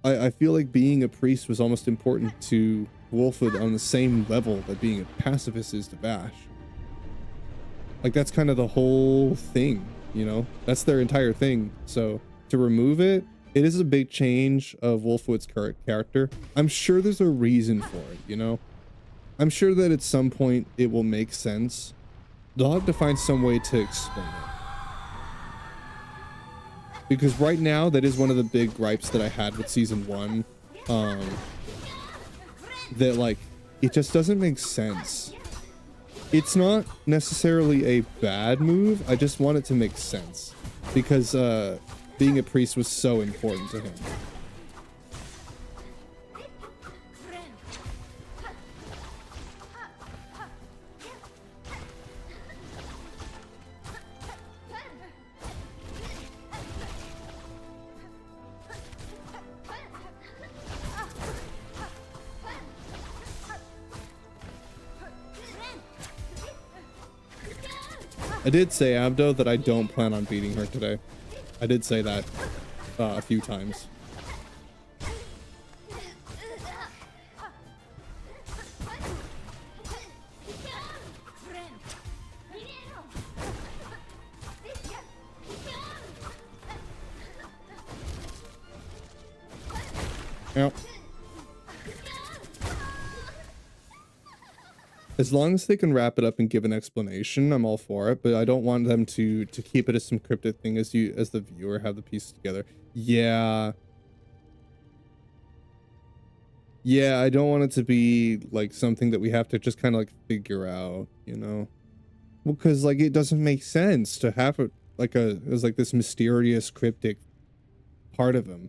I feel like being a priest was almost important to Wolfwood on the same level that being a pacifist is to Vash. Like, that's kind of the whole thing, you know? That's their entire thing. So to remove it, it is a big change of Wolfwood's current character. I'm sure there's a reason for it, you know? I'm sure that at some point it will make sense. They'll have to find some way to explain it. Because right now, that is one of the big gripes that I had with season 1. That, like, it just doesn't make sense. It's not necessarily a bad move, I just want it to make sense. Because, being a priest was so important to him. I did say, Abdo, that I don't plan on beating her today. I did say that a few times. Yep. As long as they can wrap it up and give an explanation, I'm all for it, but I don't want them to keep it as some cryptic thing as the viewer have the pieces together. Yeah. Yeah, I don't want it to be like something that we have to just kind of like figure out, you know? Well, because like it doesn't make sense to have it like as like this mysterious cryptic part of him.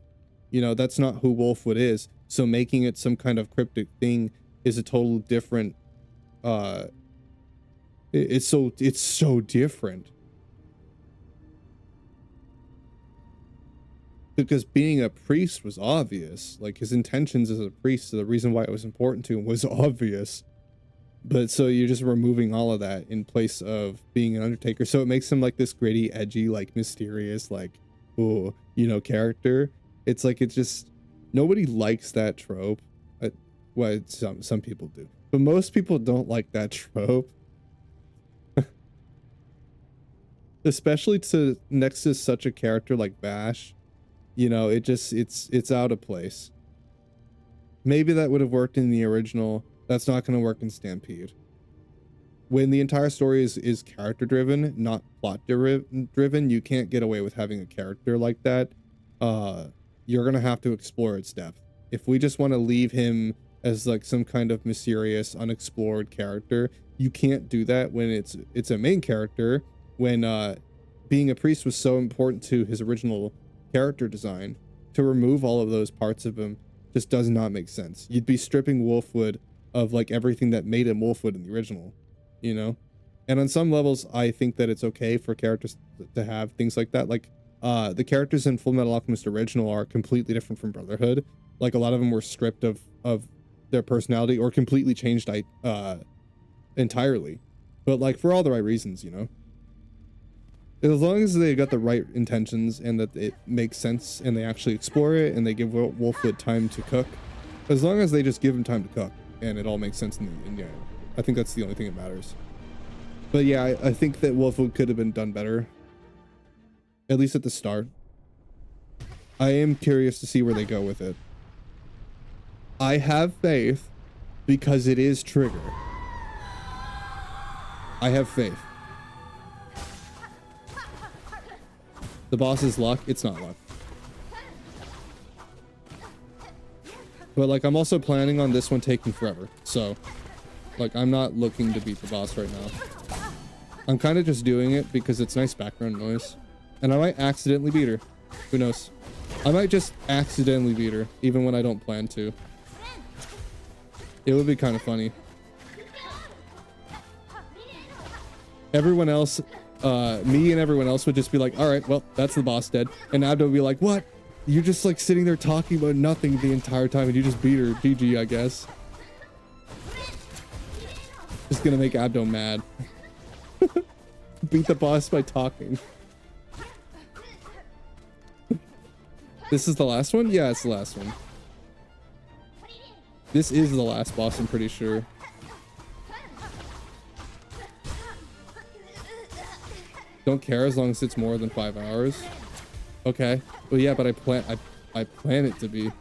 You know, that's not who Wolfwood is. So making it some kind of cryptic thing is a total different it's so different. Because being a priest was obvious. Like, his intentions as a priest, so the reason why it was important to him was obvious. But so you're just removing all of that in place of being an undertaker. So it makes him like this gritty, edgy, like mysterious, like, oh, you know, character. It's like, it's just, nobody likes that trope. Well, some people do. But most people don't like that trope. Especially next to such a character like Vash. You know, it's out of place. Maybe that would have worked in the original. That's not going to work in Stampede. When the entire story is character driven, not plot driven, you can't get away with having a character like that. You're going to have to explore its depth. If we just want to leave him as like some kind of mysterious, unexplored character, you can't do that when it's a main character. When being a priest was so important to his original character design, to remove all of those parts of him just does not make sense. You'd be stripping Wolfwood of like everything that made him Wolfwood in the original, you know? And on some levels, I think that it's okay for characters to have things like that. Like the characters in Full Metal Alchemist original are completely different from Brotherhood. Like a lot of them were stripped of their personality or completely changed entirely, but like for all the right reasons, you know. As long as they got the right intentions and that it makes sense and they actually explore it and they give Wolfwood time to cook, as long as they just give him time to cook and it all makes sense in the end, I think that's the only thing that matters. But yeah, I think that Wolfwood could have been done better, at least at the start. I am curious to see where they go with it. I have faith because it is Trigger. I have faith. The boss is luck. It's not luck. But like, I'm also planning on this one taking forever. So like, I'm not looking to beat the boss right now. I'm kind of just doing it because it's nice background noise. And I might accidentally beat her. Who knows? I might just accidentally beat her, even when I don't plan to. It would be kind of funny. Everyone else, me and everyone else would just be like, all right, well, that's the boss dead. And Abdo would be like, what? You're just like sitting there talking about nothing the entire time and you just beat her. GG, I guess. Just gonna make Abdo mad. Beat the boss by talking. This is the last one? Yeah, it's the last one. This is the last boss, I'm pretty sure. Don't care as long as it's more than 5 hours. Okay. Well, yeah, but I plan it to be.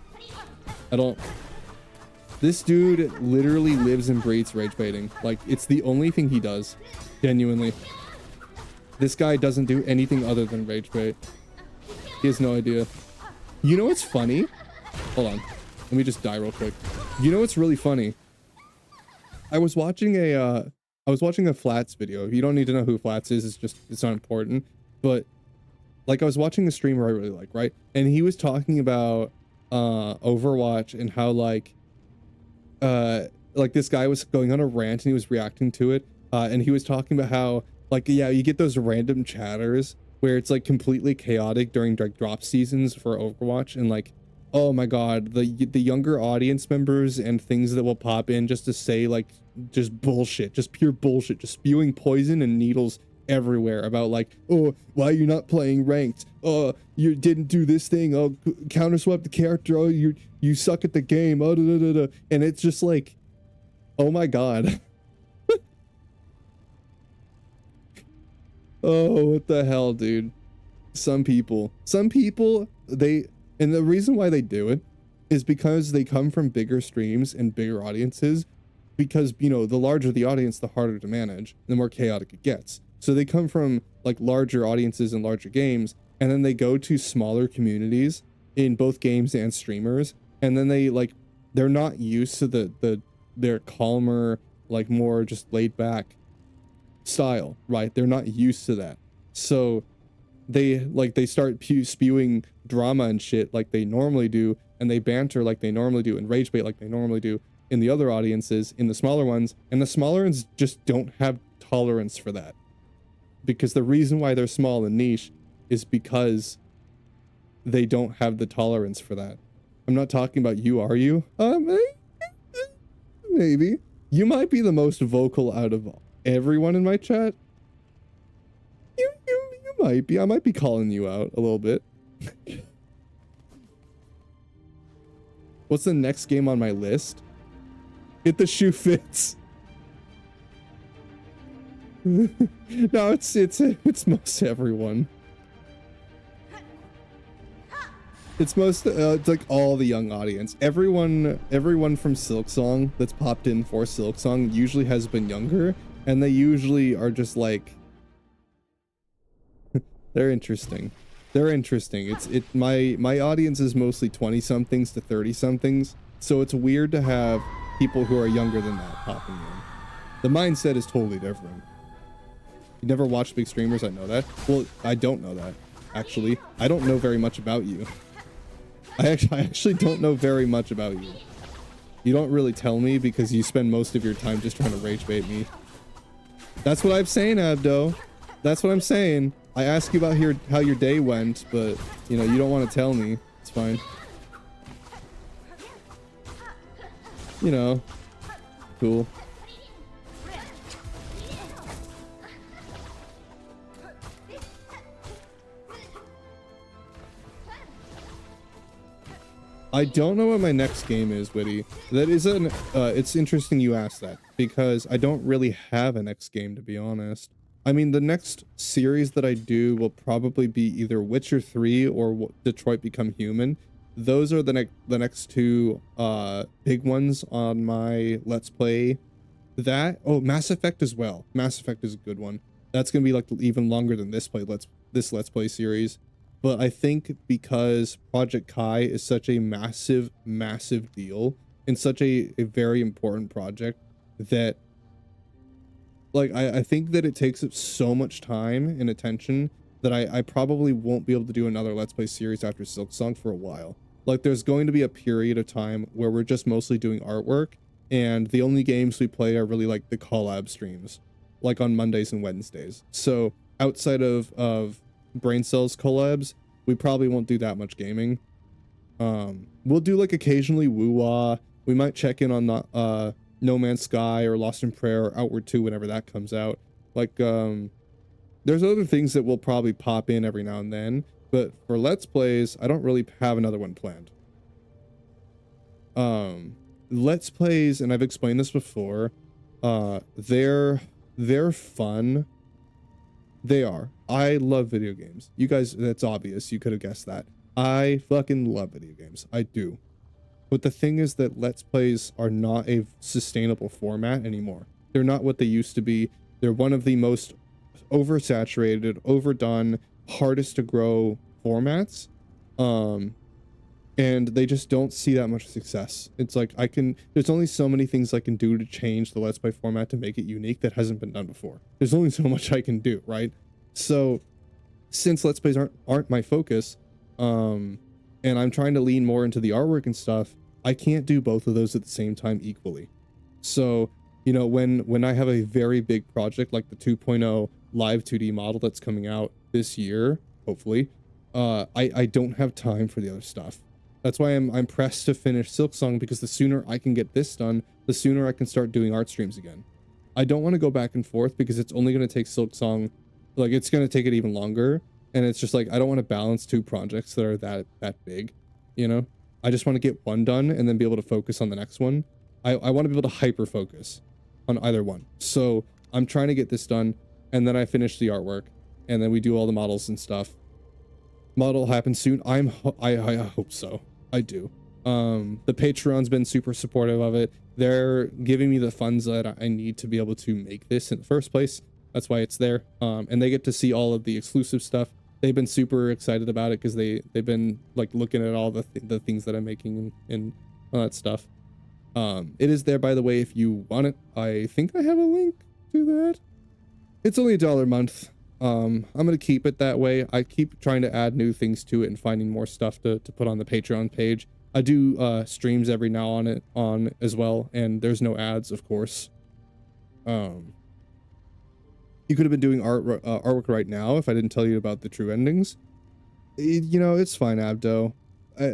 I don't. This dude literally lives and breathes rage baiting. Like, it's the only thing he does. Genuinely. This guy doesn't do anything other than rage bait. He has no idea. You know what's funny? Hold on. Let me just die real quick. You know what's really funny? I was watching a Flats video. You don't need to know who Flats is. It's not important. But like, I was watching a streamer I really like, right? And he was talking about Overwatch and how like this guy was going on a rant and he was reacting to it. And he was talking about how like, yeah, you get those random chatters where it's like completely chaotic during like drop seasons for Overwatch, and like, oh my god, the younger audience members and things that will pop in just to say like just bullshit, just pure bullshit, just spewing poison and needles everywhere about like, oh, why are you not playing ranked? Oh, you didn't do this thing. Oh, counter swept the character. Oh, you suck at the game. Oh, da, da, da, da. And it's just like, oh my god. Oh, what the hell, dude? Some people, they, and the reason why they do it is because they come from bigger streams and bigger audiences, because, you know, the larger the audience, the harder to manage, the more chaotic it gets. So they come from like larger audiences and larger games, and then they go to smaller communities in both games and streamers, and then they like, they're not used to their calmer, like more just laid back style, right? They're not used to that. So they start spewing drama and shit like they normally do, and they banter like they normally do, and rage bait like they normally do in the other audiences, in the smaller ones, and the smaller ones just don't have tolerance for that. Because the reason why they're small and niche is because they don't have the tolerance for that. I'm not talking about you, are you? Maybe. You might be the most vocal out of everyone in my chat. You might be. I might be calling you out a little bit. What's the next game on my list? If the shoe fits. No, it's most everyone. It's most it's like all the young audience. Everyone from Silksong that's popped in for Silksong usually has been younger, and they usually are just like they're interesting. They're interesting. My audience is mostly 20 somethings to 30 somethings, so it's weird to have people who are younger than that popping in. The mindset is totally different. You never watched big streamers? I know that. Well, I don't know that, actually. I don't know very much about you. I actually don't know very much about you. You don't really tell me because you spend most of your time just trying to rage bait me. That's what I'm saying, Abdo. That's what I'm saying. I ask you about how your day went, but, you know, you don't want to tell me. It's fine. you know, cool. I don't know what my next game is, Witty. That is it's interesting you asked that, because I don't really have a next game, to be honest. I mean, the next series that I do will probably be either Witcher 3 or Detroit Become Human. Those are the next two big ones on my Let's Play. Oh, Mass Effect as well. Mass Effect is a good one. That's gonna be like even longer than this Let's Play series. But I think because Project Kai is such a massive deal and such a very important project, that like I think that it takes up so much time and attention that I probably won't be able to do another Let's Play series after Silksong for a while. Like, there's going to be a period of time where we're just mostly doing artwork, and the only games we play are really like the collab streams, like on Mondays and Wednesdays. So outside of Braincells collabs, we probably won't do that much gaming. We'll do like occasionally woo-wah. We might check in on No Man's Sky or Lost in Prayer or Outward 2 whenever that comes out. Like, there's other things that will probably pop in every now and then, but for Let's Plays, I don't really have another one planned. Let's Plays, and I've explained this before, they're fun. They are. I love video games. You guys, that's obvious. You could have guessed that. I fucking love video games. I do. But the thing is that Let's Plays are not a sustainable format anymore. They're not what they used to be. They're one of the most oversaturated, overdone, hardest to grow formats. And they just don't see that much success. It's like, there's only so many things I can do to change the Let's Play format to make it unique that hasn't been done before. There's only so much I can do, right? So since Let's Plays aren't my focus, and I'm trying to lean more into the artwork and stuff, I can't do both of those at the same time equally. So, you know, when I have a very big project like the 2.0 live 2D model that's coming out this year, hopefully, I don't have time for the other stuff. That's why I'm pressed to finish Silksong, because the sooner I can get this done, the sooner I can start doing art streams again. I don't want to go back and forth, because it's only going to take Silksong, like, it's going to take it even longer. And it's just like, I don't want to balance two projects that are that big, you know? I just want to get one done and then be able to focus on the next one. I want to be able to hyper focus on either one. So I'm trying to get this done, and then I finish the artwork, and then we do all the models and stuff. Model happens soon. I hope so. I do. The Patreon's been super supportive of it. They're giving me the funds that I need to be able to make this in the first place. That's why it's there. And they get to see all of the exclusive stuff. They've been super excited about it, because they've been like looking at all the things that I'm making and all that stuff. It is there, by the way, if you want it. I think I have a link to that. It's only $1 a month. I'm gonna keep it that way. I keep trying to add new things to it and finding more stuff to put on the Patreon page. I do streams every now on as well, and there's no ads, of course. You could have been doing artwork right now if I didn't tell you about the true endings. You know, it's fine, Abdo.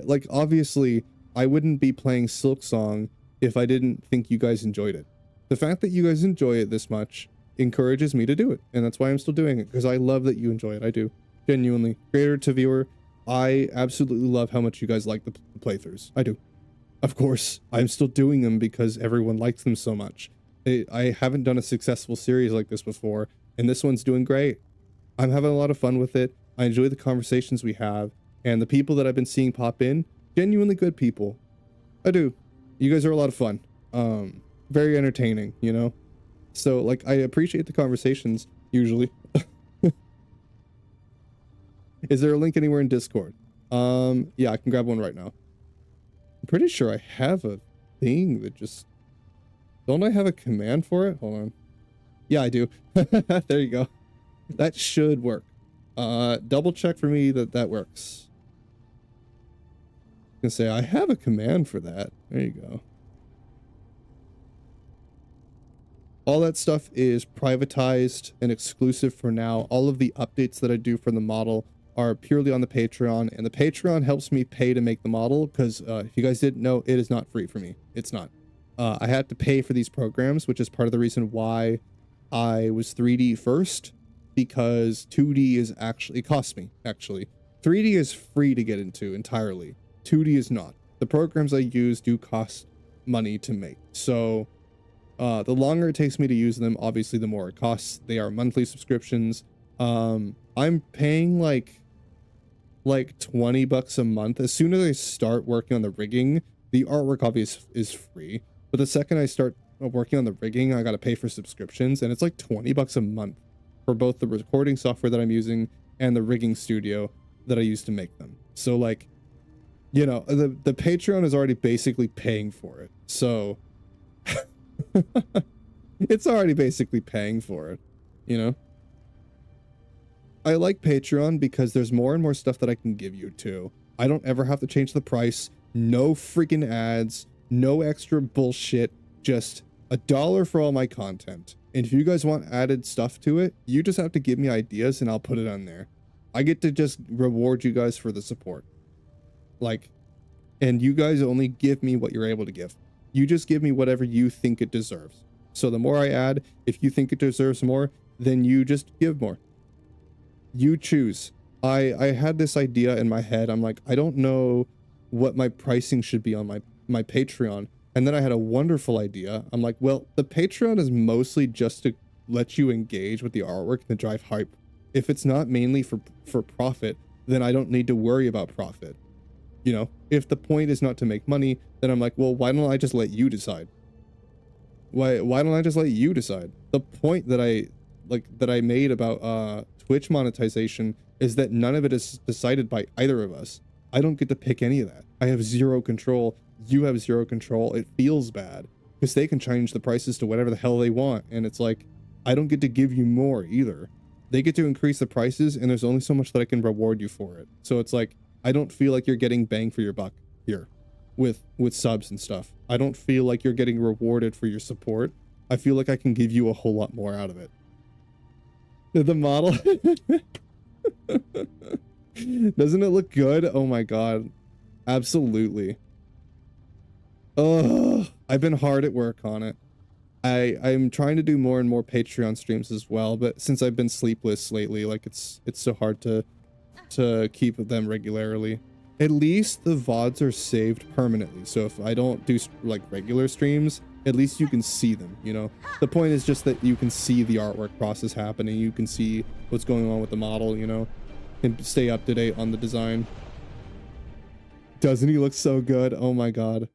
Like, obviously, I wouldn't be playing Silksong if I didn't think you guys enjoyed it. The fact that you guys enjoy it this much encourages me to do it, and that's why I'm still doing it, because I love that you enjoy it. I do. Genuinely. Creator to viewer, I absolutely love how much you guys like the playthroughs. I do. Of course, I'm still doing them because everyone likes them so much. I haven't done a successful series like this before, and this one's doing great. I'm having a lot of fun with it. I enjoy the conversations we have, and the people that I've been seeing pop in, genuinely good people. I do. You guys are a lot of fun. Very entertaining, you know? So, like, I appreciate the conversations, usually. Is there a link anywhere in Discord? Yeah, I can grab one right now. I'm pretty sure I have a thing that just... Don't I have a command for it? Hold on. Yeah, I do. There you go. That should work. Double check for me that works. I can say I have a command for that. There you go. All that stuff is privatized and exclusive for now. All of the updates that I do for the model are purely on the Patreon, and the Patreon helps me pay to make the model, because if you guys didn't know, it is not free for me. It's not. I had to pay for these programs, which is part of the reason why I was 3D first, because 2D is actually, it costs me actually. 3D is free to get into entirely. 2D is not. The programs I use do cost money to make. So the longer it takes me to use them, obviously the more it costs. They are monthly subscriptions. I'm paying like $20 a month. As soon as I start working on the rigging, the artwork obviously is free. But the second I start working on the rigging, I got to pay for subscriptions, and it's like $20 a month for both the recording software that I'm using and the rigging studio that I use to make them. So like, you know, the Patreon is already basically paying for it. So it's already basically paying for it, you know? I like Patreon because there's more and more stuff that I can give you too. I don't ever have to change the price. No freaking ads, no extra bullshit, just $1 for all my content. And if you guys want added stuff to it, you just have to give me ideas and I'll put it on there. I get to just reward you guys for the support. Like, and you guys only give me what you're able to give. You just give me whatever you think it deserves. So the more I add, if you think it deserves more, then you just give more. You choose. I had this idea in my head. I'm like, I don't know what my pricing should be on my Patreon. And then I had a wonderful idea. I'm like, well, the Patreon is mostly just to let you engage with the artwork and drive hype. If it's not mainly for profit, then I don't need to worry about profit. You know, if the point is not to make money, then I'm like, well, why don't I just let you decide? Why don't I just let you decide? The point that I made about Twitch monetization is that none of it is decided by either of us. I don't get to pick any of that. I have zero control. You have zero control. It feels bad because they can change the prices to whatever the hell they want. And it's like, I don't get to give you more either. They get to increase the prices and there's only so much that I can reward you for it. So it's like, I don't feel like you're getting bang for your buck here with subs and stuff. I don't feel like you're getting rewarded for your support. I feel like I can give you a whole lot more out of it. The model. Doesn't it look good? Oh my god. Absolutely. Oh, I've been hard at work on it. I'm trying to do more and more Patreon streams as well, but since I've been sleepless lately, like it's so hard to keep them regularly. At least the VODs are saved permanently. So if I don't do like regular streams, at least you can see them, you know? The point is just that you can see the artwork process happening. You can see what's going on with the model, you know, and stay up to date on the design. Doesn't he look so good? Oh my god.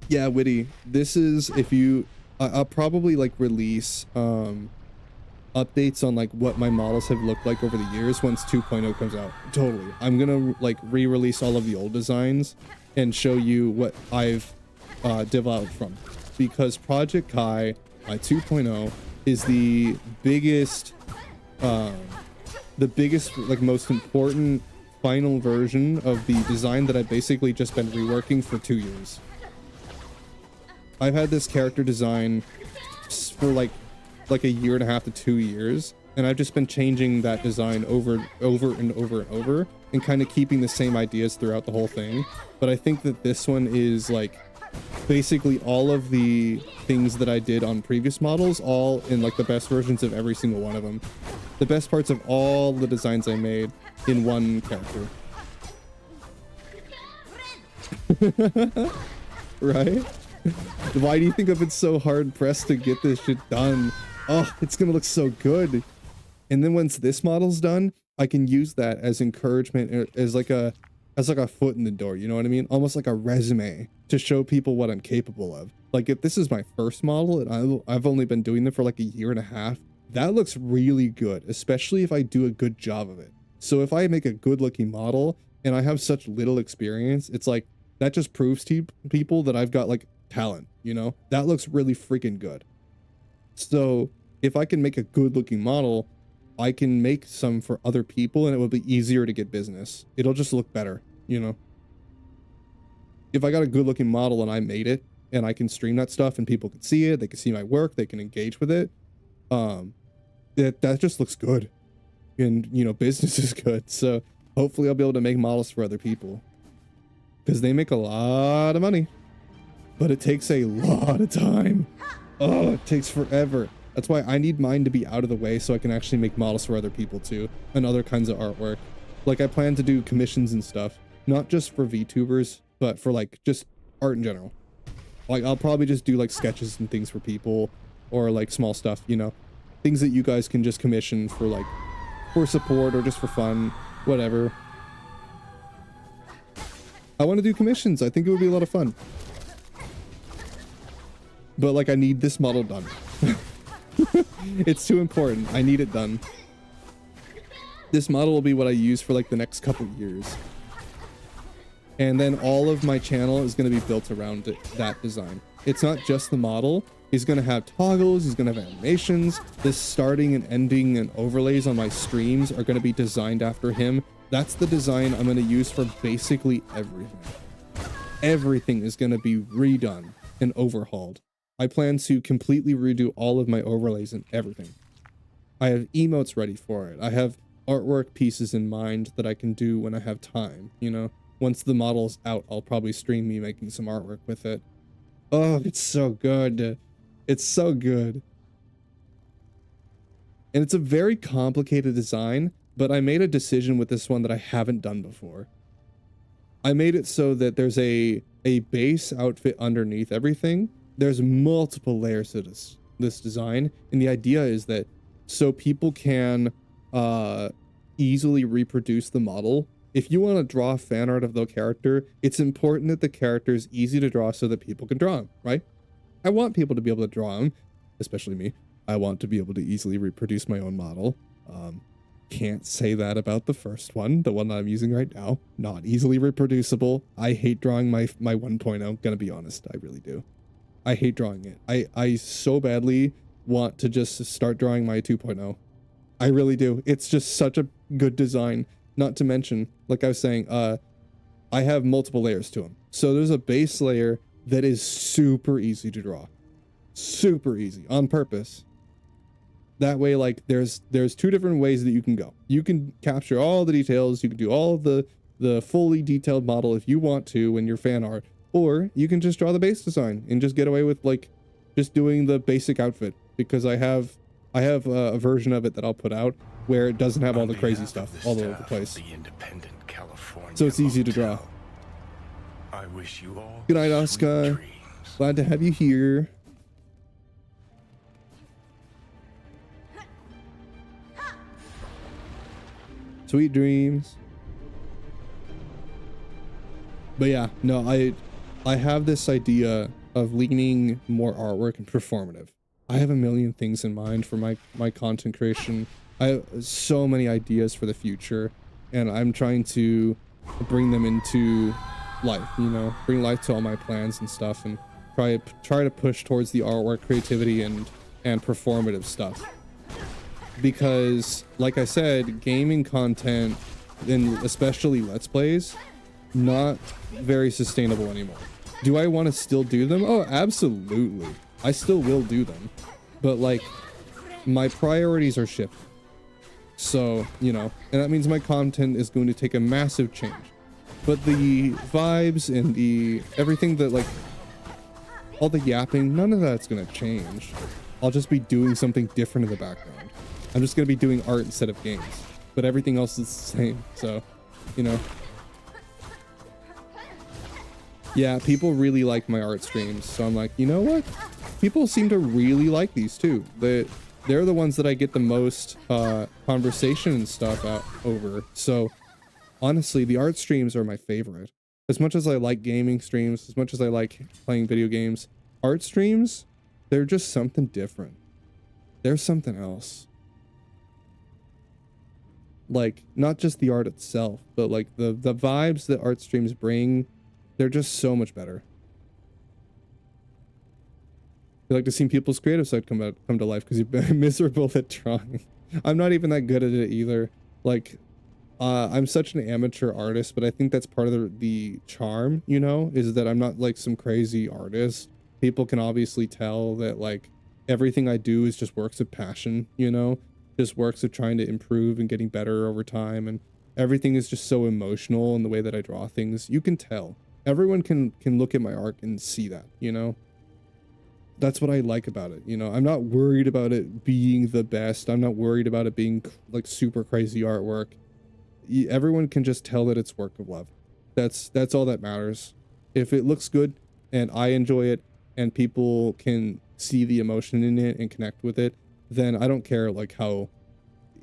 Yeah, Witty, this is, if you, I'll probably like release updates on like what my models have looked like over the years once 2.0 comes out. Totally. I'm gonna like re-release all of the old designs and show you what I've developed from, because Project Kai, my 2.0, is the biggest like most important final version of the design that I've basically just been reworking for 2 years. I've had this character design for like a year and a half to 2 years, and I've just been changing that design over and over and kind of keeping the same ideas throughout the whole thing. But I think that this one is like basically all of the things that I did on previous models, all in like the best versions of every single one of them. The best parts of all the designs I made in one character. Right? Why do you think I've been so hard pressed to get this shit done? Oh, it's gonna look so good. And then once this model's done, I can use that as encouragement, as like a foot in the door, you know what I mean? Almost like a resume to show people what I'm capable of. Like if this is my first model and I've only been doing them for like a year and a half, that looks really good, especially if I do a good job of it. So if I make a good looking model and I have such little experience, it's like, that just proves to people that I've got like talent, you know? That looks really freaking good. So if I can make a good looking model, I can make some for other people and it will be easier to get business. It'll just look better, you know? If I got a good looking model and I made it and I can stream that stuff and people can see it, they can see my work, they can engage with it, that just looks good. And, you know, business is good. So hopefully I'll be able to make models for other people, because they make a lot of money. but it takes a lot of time. Oh, it takes forever. That's why I need mine to be out of the way so I can actually make models for other people too, and other kinds of artwork. Like I plan to do commissions and stuff, not just for VTubers, but for like just art in general. Like I'll probably just do like sketches and things for people, or like small stuff, you know, things that you guys can just commission for like, for support or just for fun, whatever. I want to do commissions. I think it would be a lot of fun. But like I need this model done. It's too important. I need it done. This model will be what I use for like the next couple years. And then all of my channel is going to be built around that design. It's not just the model. He's going to have toggles. He's going to have animations. The starting and ending and overlays on my streams are going to be designed after him. That's the design I'm going to use for basically everything. Everything is going to be redone and overhauled. I plan to completely redo all of my overlays and everything. I have emotes ready for it. I have artwork pieces in mind that I can do when I have time, you know? Once the model's out, I'll probably stream me making some artwork with it. Oh, it's so good. It's so good. And it's a very complicated design, but I made a decision with this one that I haven't done before. I made it so that there's a base outfit underneath everything. There's multiple layers to this design, and the idea is that so people can easily reproduce the model. If you want to draw fan art of the character, it's important that the character is easy to draw so that people can draw him, right? I want people to be able to draw him, especially me. I want to be able to easily reproduce my own model. Can't say that about the first one, the one that I'm using right now. Not easily reproducible. I hate drawing my 1.0, gonna be honest, I really do. I hate drawing it. I so badly want to just start drawing my 2.0. I really do. It's just such a good design. Not to mention, like I was saying, I have multiple layers to them. So there's a base layer that is super easy to draw. Super easy, on purpose. That way, like, there's two different ways that you can go. You can capture all the details, you can do all the fully detailed model if you want to in your fan art, or you can just draw the base design and just get away with, like, just doing the basic outfit, because I have a version of it that I'll put out where it doesn't have all the crazy stuff all over the place. So it's easy to draw. I wish you all good night, Oscar. Glad to have you here. Sweet dreams. But yeah, no, I have this idea of leaning more artwork and performative. I have a million things in mind for my content creation. I have so many ideas for the future, and I'm trying to bring them into life, you know, bring life to all my plans and stuff, and try to push towards the artwork, creativity, and performative stuff. Because, like I said, gaming content, and especially Let's Plays, not very sustainable anymore. Do I want to still do them? Oh, absolutely. I still will do them. But, like, my priorities are shifting. So, you know, and that means my content is going to take a massive change. But the vibes and the everything that, like, all the yapping, none of that's going to change. I'll just be doing something different in the background. I'm just going to be doing art instead of games. But everything else is the same. So, you know. Yeah, people really like my art streams. So I'm like, you know what? People seem to really like these too. They're the ones that I get the most conversation and stuff out over. So honestly, the art streams are my favorite. As much as I like gaming streams, as much as I like playing video games, art streams, they're just something different. They're something else. Like, not just the art itself, but like the vibes that art streams bring, they're just so much better. I like to see people's creative side come to life because you've been miserable at drawing. I'm not even that good at it either. Like, I'm such an amateur artist, but I think that's part of the charm, you know, is that I'm not like some crazy artist. People can obviously tell that like everything I do is just works of passion, you know, just works of trying to improve and getting better over time. And everything is just so emotional in the way that I draw things. You can tell. everyone can look at my art and see that, you know? That's what I like about it, you know? I'm not worried about it being the best. I'm not worried about it being like super crazy artwork. Everyone can just tell that it's work of love. That's all that matters. If it looks good and I enjoy it and people can see the emotion in it and connect with it, then I don't care like how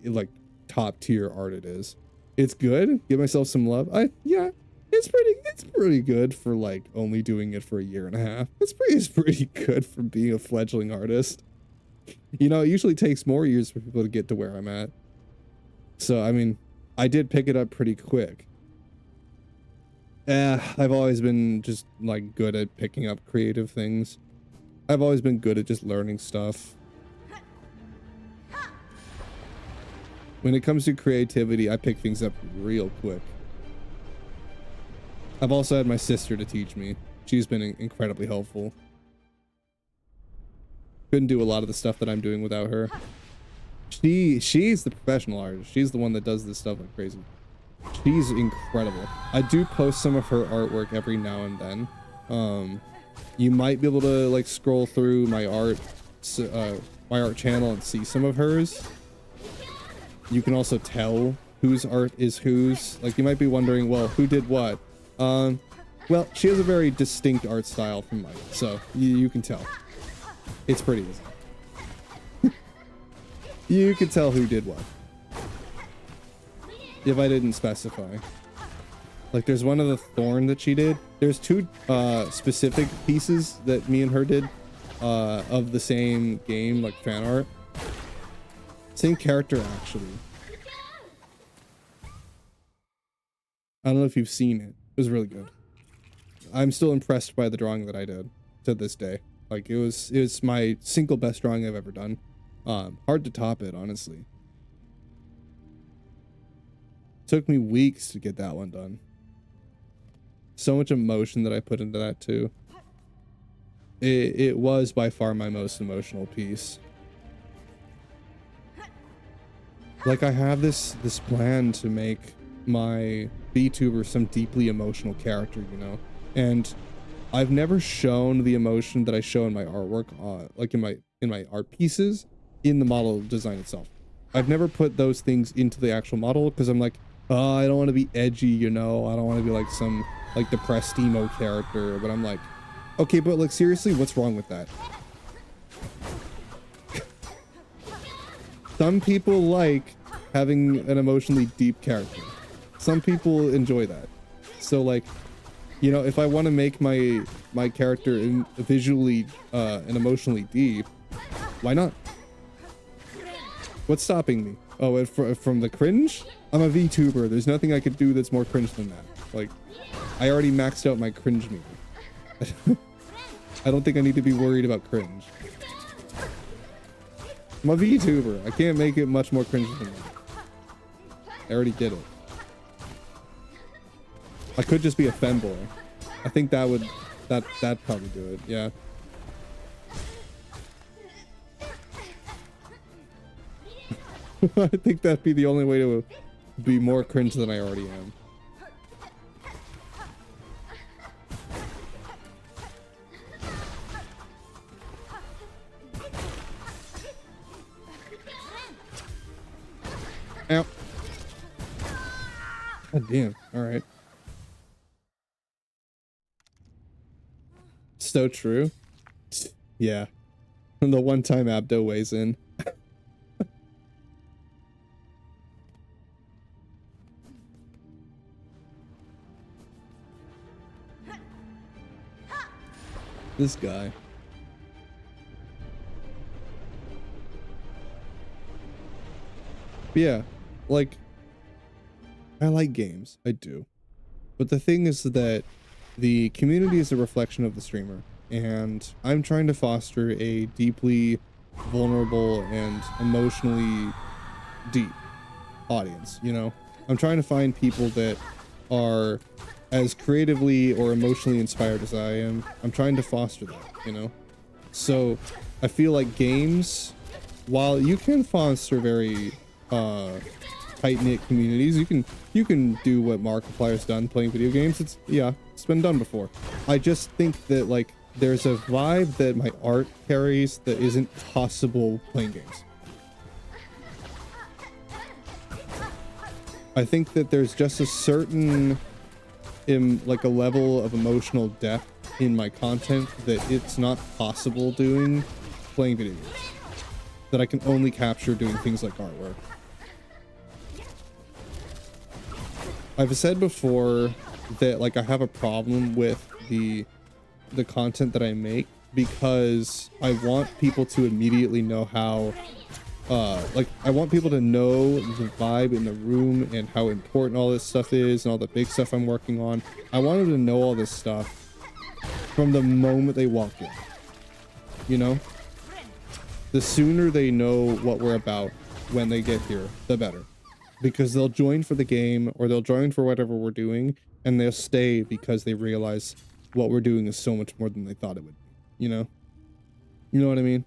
like top tier art it is. It's good. Give myself some love. Yeah, it's pretty good for like only doing it for a year and a half. It's pretty good for being a fledgling artist. You know, it usually takes more years for people to get to where I'm at. So I mean, I did pick it up pretty quick. I've always been just like good at picking up creative things. I've always been good at just learning stuff. When it comes to creativity, I pick things up real quick. I've also had my sister to teach me. She's been incredibly helpful. Couldn't do a lot of the stuff that I'm doing without her. She's the professional artist. She's the one that does this stuff like crazy. She's incredible. I do post some of her artwork every now and then. You might be able to like scroll through my art channel and see some of hers. You can also tell whose art is whose. Like you might be wondering, well, who did what? Well, she has a very distinct art style from mine, so you can tell. It's pretty easy. You can tell who did what. If I didn't specify. Like there's one of the thorn that she did. There's two specific pieces that me and her did of the same game, like fan art. Same character, actually. I don't know if you've seen it. It was really good. I'm still impressed by the drawing that I did to this day. Like it was my single best drawing I've ever done. Hard to top it, honestly. Took me weeks to get that one done. So much emotion that I put into that too. It was by far my most emotional piece. Like I have this plan to make my VTuber some deeply emotional character, you know, and I've never shown the emotion that I show in my artwork, like in my art pieces, in the model design itself. I've never put those things into the actual model because I'm like, oh, I don't want to be edgy, you know, I don't want to be like some like depressed emo character, but I'm like, okay, but like seriously, what's wrong with that? Some people like having an emotionally deep character. Some people enjoy that. So like, you know, if I want to make my character visually and emotionally deep, why not? What's stopping me? Oh, from the cringe? I'm a VTuber. There's nothing I could do that's more cringe than that. Like, I already maxed out my cringe meter. I don't think I need to be worried about cringe. I'm a VTuber. I can't make it much more cringe than that. I already did it. I could just be a femboy. I think that'd probably do it. Yeah. I think that'd be the only way to be more cringe than I already am. Ow. God damn. All right. So true. Yeah. The one time Abdo weighs in. This guy. Yeah, like, I like games. I do. But the thing is that the community is a reflection of the streamer, and I'm trying to foster a deeply vulnerable and emotionally deep audience, you know? I'm trying to find people that are as creatively or emotionally inspired as I am. I'm trying to foster that, you know? So I feel like games, while you can foster very tight-knit communities, you can do what Markiplier's done playing video games. It's, yeah, It's been done before. I just think that like there's a vibe that my art carries that isn't possible playing games. I think that there's just a certain like a level of emotional depth in my content that it's not possible doing playing video games, that I can only capture doing things like artwork. I've said before that like I have a problem with the content that I make because I want people to immediately know how like I want people to know the vibe in the room and how important all this stuff is and all the big stuff I'm working on. I want them to know all this stuff from the moment they walk in, you know? The sooner they know what we're about when they get here, the better. Because they'll join for the game or they'll join for whatever we're doing and they'll stay because they realize what we're doing is so much more than they thought it would be, you know? You know what I mean?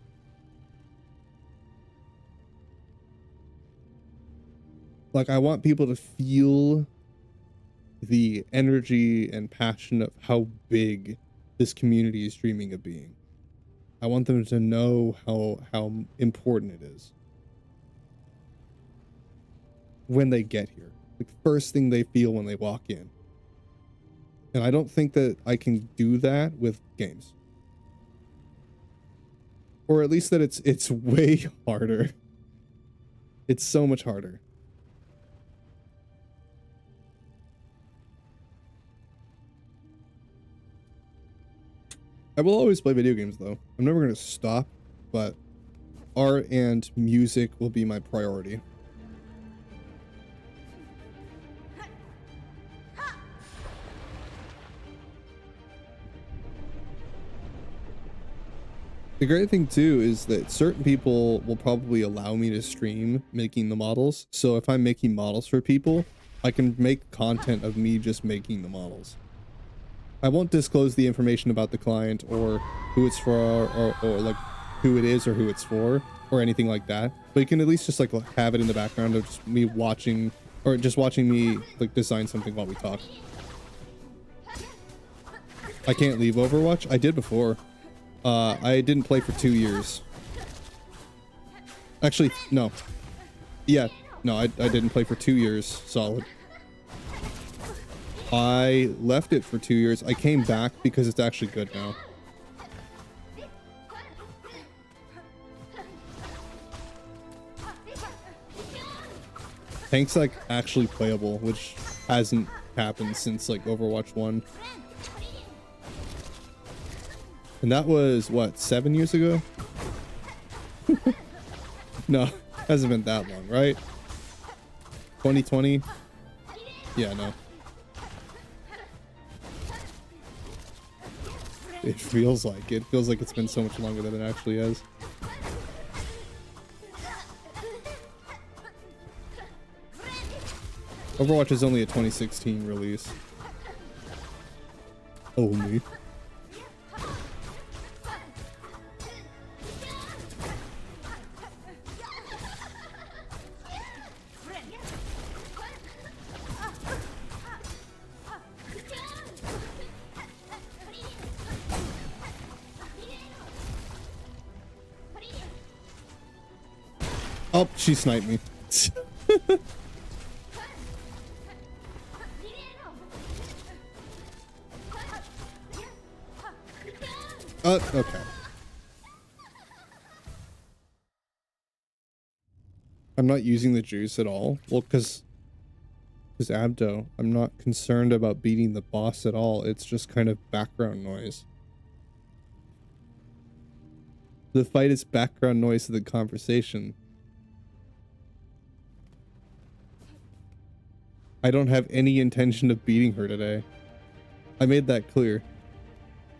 Like, I want people to feel the energy and passion of how big this community is dreaming of being. I want them to know how important it is when they get here. Like, first thing they feel when they walk in. And I don't think that I can do that with games. Or at least that it's way harder. It's so much harder. I will always play video games though. I'm never going to stop, but art and music will be my priority. The great thing too is that certain people will probably allow me to stream making the models. So if I'm making models for people, I can make content of me just making the models. I won't disclose the information about the client or who it's for or like who it is or who it's for or anything like that. But you can at least just like have it in the background of just me watching or just watching me like design something while we talk. I can't leave Overwatch. I did before. I didn't play for 2 years. Actually, no. Yeah, no, I didn't play for 2 years solid. I left it for 2 years. I came back because it's actually good now. Tank's like actually playable, which hasn't happened since like Overwatch 1. And that was what, 7 years ago? No, hasn't been that long, right? 2020? Yeah, no. It feels like it. Feels like it's been so much longer than it actually has. Overwatch is only a 2016 release. Only. Oh, she sniped me. Okay. I'm not using the juice at all. Well, because Abdo, I'm not concerned about beating the boss at all. It's just kind of background noise. The fight is background noise of the conversation. I don't have any intention of beating her today. I made that clear.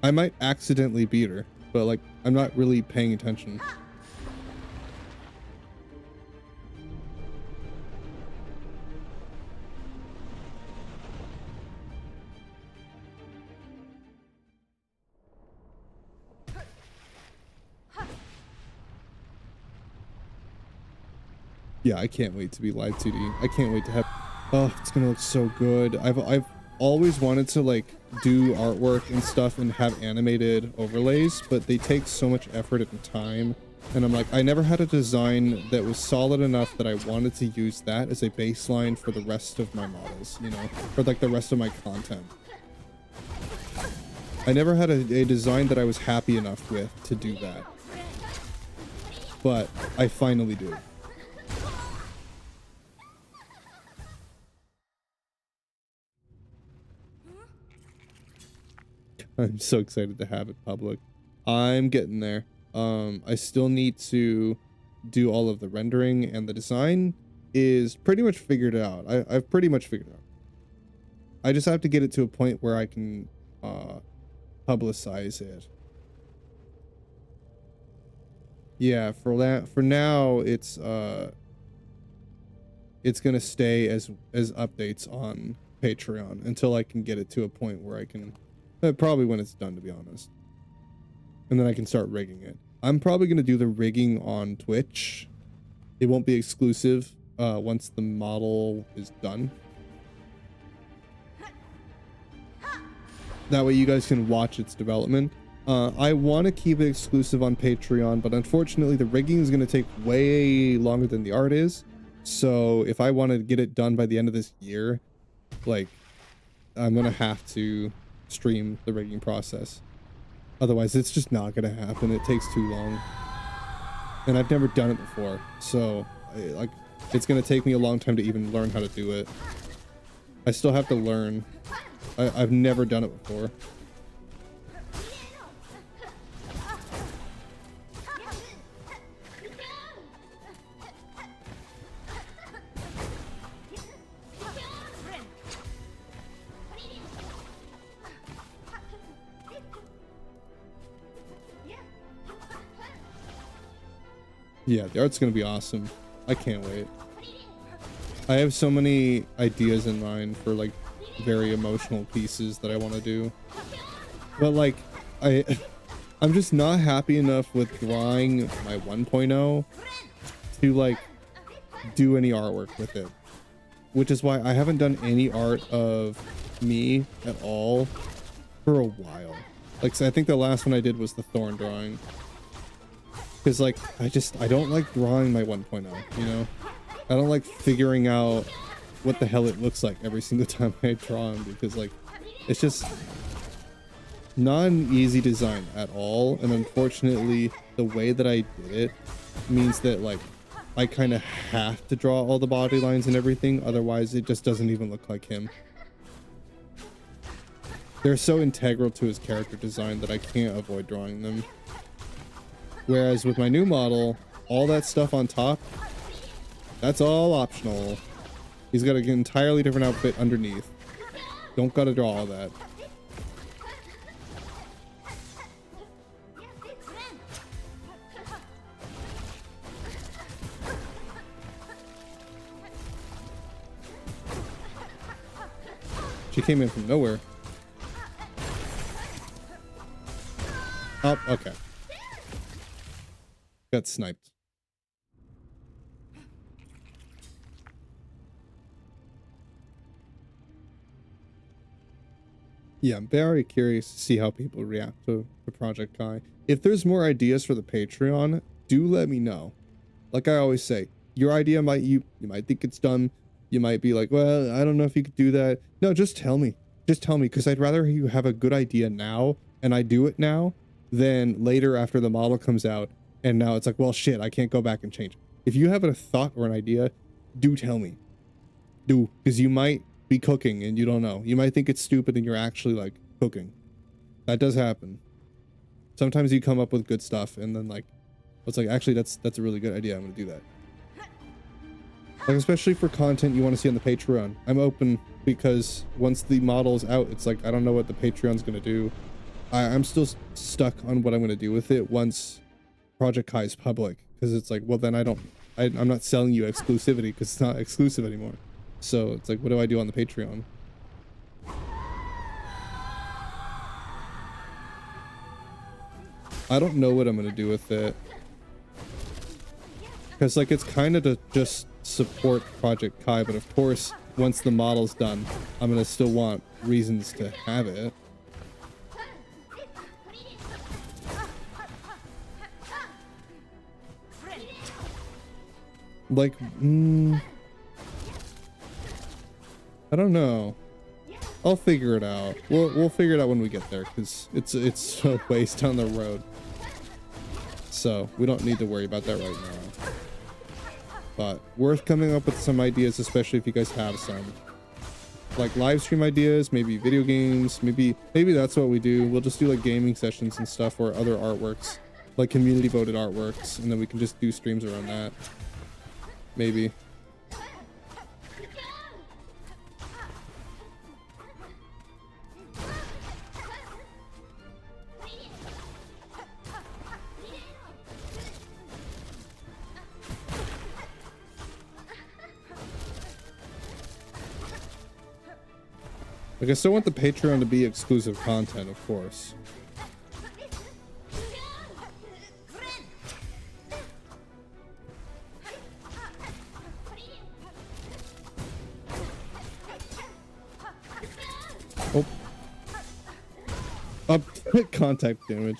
I might accidentally beat her, but like, I'm not really paying attention. Yeah, I can't wait to be live 2D. I can't wait to have... Oh, it's gonna look so good. I've always wanted to like do artwork and stuff and have animated overlays, but they take so much effort and time. And I'm like, I never had a design that was solid enough that I wanted to use that as a baseline for the rest of my models, you know, for like the rest of my content. I never had a design that I was happy enough with to do that. But I finally do. I'm so excited to have it public. I'm getting there. I still need to do all of the rendering, and the design is pretty much figured out. I've pretty much figured it out. I just have to get it to a point where I can publicize it. Yeah, for now it's gonna stay as updates on Patreon until I can get it to a point where I can, probably when it's done, to be honest, and then I can start rigging it. I'm probably gonna do the rigging on Twitch. It won't be exclusive once the model is done. That way you guys can watch its development. I want to keep it exclusive on Patreon, but unfortunately the rigging is going to take way longer than the art is. So if I want to get it done by the end of this year, like, I'm going to have to stream the rigging process. Otherwise it's just not going to happen. It takes too long. And I've never done it before. So like, it's going to take me a long time to even learn how to do it. I still have to learn. I've never done it before. Yeah, the art's gonna be awesome. I can't wait. I have so many ideas in mind for like very emotional pieces that I want to do, but like I'm just not happy enough with drawing my 1.0 to like do any artwork with it, which is why I haven't done any art of me at all for a while. Like, so I think the last one I did was the Thorn drawing. Because like, I don't like drawing my 1.0, you know? I don't like figuring out what the hell it looks like every single time I draw him, because like, it's just not an easy design at all. And unfortunately, the way that I did it means that like, I kind of have to draw all the body lines and everything, otherwise it just doesn't even look like him. They're so integral to his character design that I can't avoid drawing them. Whereas with my new model, all that stuff on top, that's all optional. He's got an entirely different outfit underneath. Don't gotta draw all that. She came in from nowhere. Oh, okay. Got sniped. Yeah, I'm very curious to see how people react to Project Kai. If there's more ideas for the Patreon, do let me know. Like I always say, your idea might, you might think it's dumb. You might be like, well, I don't know if you could do that. No, just tell me. Just tell me, because I'd rather you have a good idea now and I do it now than later after the model comes out and now it's like, well, shit, I can't go back and change it. If you have a thought or an idea, do tell me. Do, because you might be cooking and you don't know. You might think it's stupid and you're actually like cooking. That does happen. Sometimes you come up with good stuff and then like, it's like, actually that's a really good idea. I'm gonna do that. Like, especially for content you want to see on the Patreon. I'm open, because once the model's out, it's like, I don't know what the Patreon's gonna do. I'm still stuck on what I'm gonna do with it once Project Kai is public, because it's like, well, then I'm not selling you exclusivity because it's not exclusive anymore. So it's like, what do I do on the Patreon? I don't know what I'm gonna do with it, because like, it's kind of just support Project Kai, but of course, once the model's done, I'm gonna still want reasons to have it. Like, I don't know. I'll figure it out. We'll figure it out when we get there, because it's a ways down the road. So we don't need to worry about that right now. But worth coming up with some ideas, especially if you guys have some. Like live stream ideas, maybe video games, maybe that's what we do. We'll just do like gaming sessions and stuff, or other artworks, like community voted artworks, and then we can just do streams around that. Maybe. Like, I still want the Patreon to be exclusive content, of course. Oh. Up contact damage.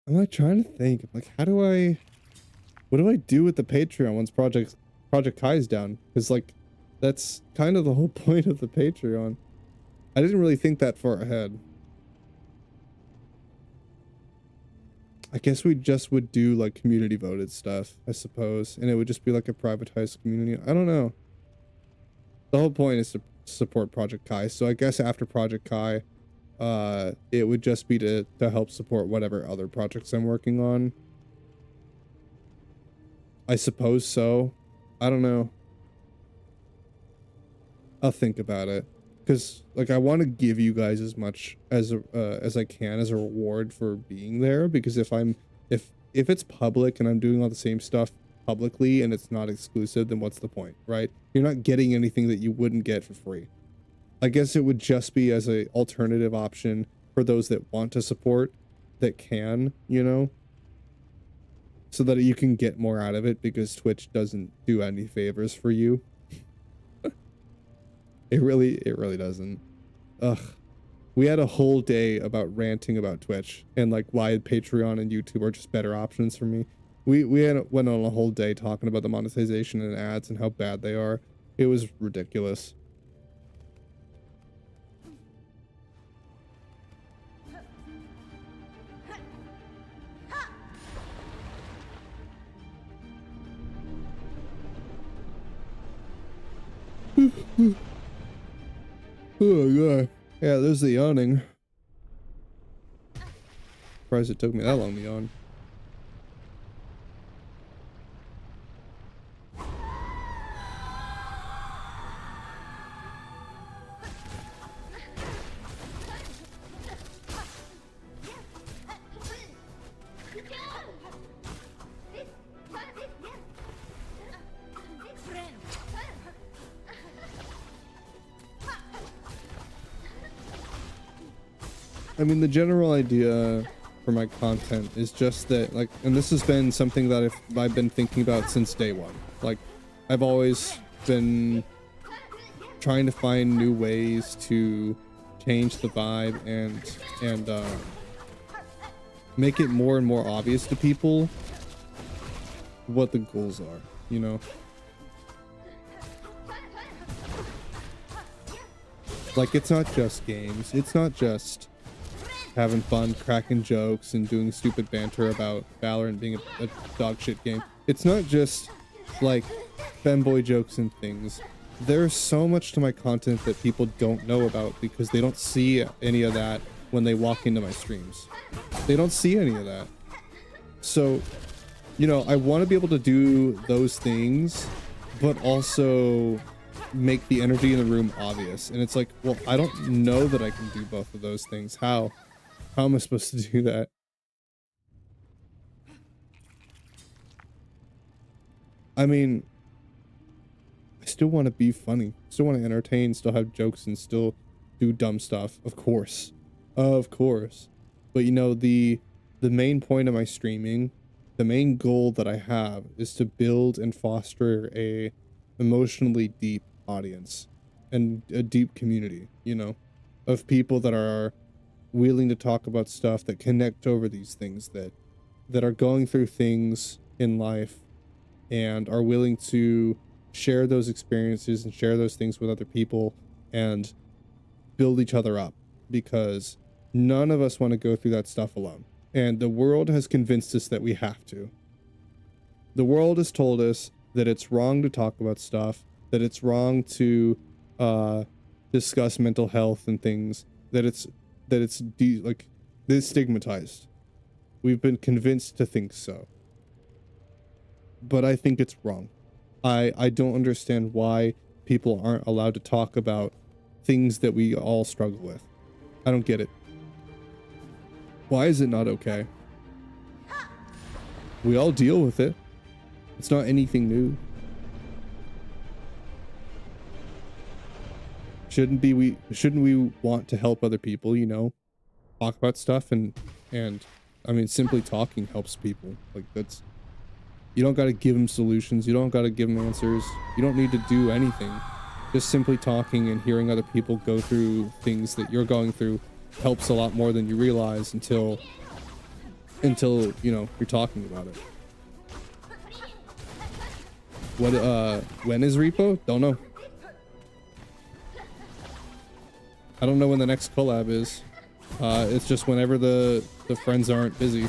I'm like trying to think, like, what do I do with the Patreon once Project Kai is down? Because like, that's kind of the whole point of the Patreon. I didn't really think that far ahead. I guess we just would do like community voted stuff, I suppose, and it would just be like a privatized community. I don't know. The whole point is to support Project Kai, so I guess after Project Kai, it would just be to help support whatever other projects I'm working on. I suppose so. I don't know. I'll think about it, because like I want to give you guys as much as I can as a reward for being there, because if it's public and I'm doing all the same stuff publicly and it's not exclusive, then what's the point, right? You're not getting anything that you wouldn't get for free. I guess it would just be as a alternative option for those that want to support, that can, you know, so that you can get more out of it, because Twitch doesn't do any favors for you. It really doesn't. Ugh. We had a whole day about ranting about Twitch and like why Patreon and YouTube are just better options for me. We went on a whole day talking about the monetization and ads and how bad they are. It was ridiculous. Oh god. Yeah, there's the yawning. Surprised it took me that long to yawn. I mean, the general idea for my content is just that, like, and this has been something that I've been thinking about since day one. Like, I've always been trying to find new ways to change the vibe and make it more and more obvious to people what the goals are, you know? Like, it's not just games. It's not just having fun, cracking jokes, and doing stupid banter about Valorant being a dog shit game. It's not just like femboy jokes and things. There's so much to my content that people don't know about because they don't see any of that when they walk into my streams. They don't see any of that. So, you know, I want to be able to do those things, but also make the energy in the room obvious. And it's like, well, I don't know that I can do both of those things. How am I supposed to do that? I mean, I still want to be funny, still want to entertain, still have jokes, and still do dumb stuff, of course. But you know, the main point of my streaming the main goal that I have is to build and foster a emotionally deep audience and a deep community, you know, of people that are willing to talk about stuff, that connect over these things, that are going through things in life and are willing to share those experiences and share those things with other people and build each other up, because none of us want to go through that stuff alone. And the world has convinced us that we have to. The world has told us that it's wrong to talk about stuff, that it's wrong to discuss mental health and things, that it's stigmatized. We've been convinced to think so. But I think it's wrong. I don't understand why people aren't allowed to talk about things that we all struggle with. I don't get it. Why is it not okay? We all deal with it. It's not anything new. Shouldn't we want to help other people, you know? Talk about stuff and I mean, simply talking helps people. Like, that's, you don't got to give them solutions. You don't got to give them answers. You don't need to do anything. Just simply talking and hearing other people go through things that you're going through helps a lot more than you realize until you know, you're talking about it. When is Repo? Don't know. I don't know when the next collab is. It's just whenever the friends aren't busy.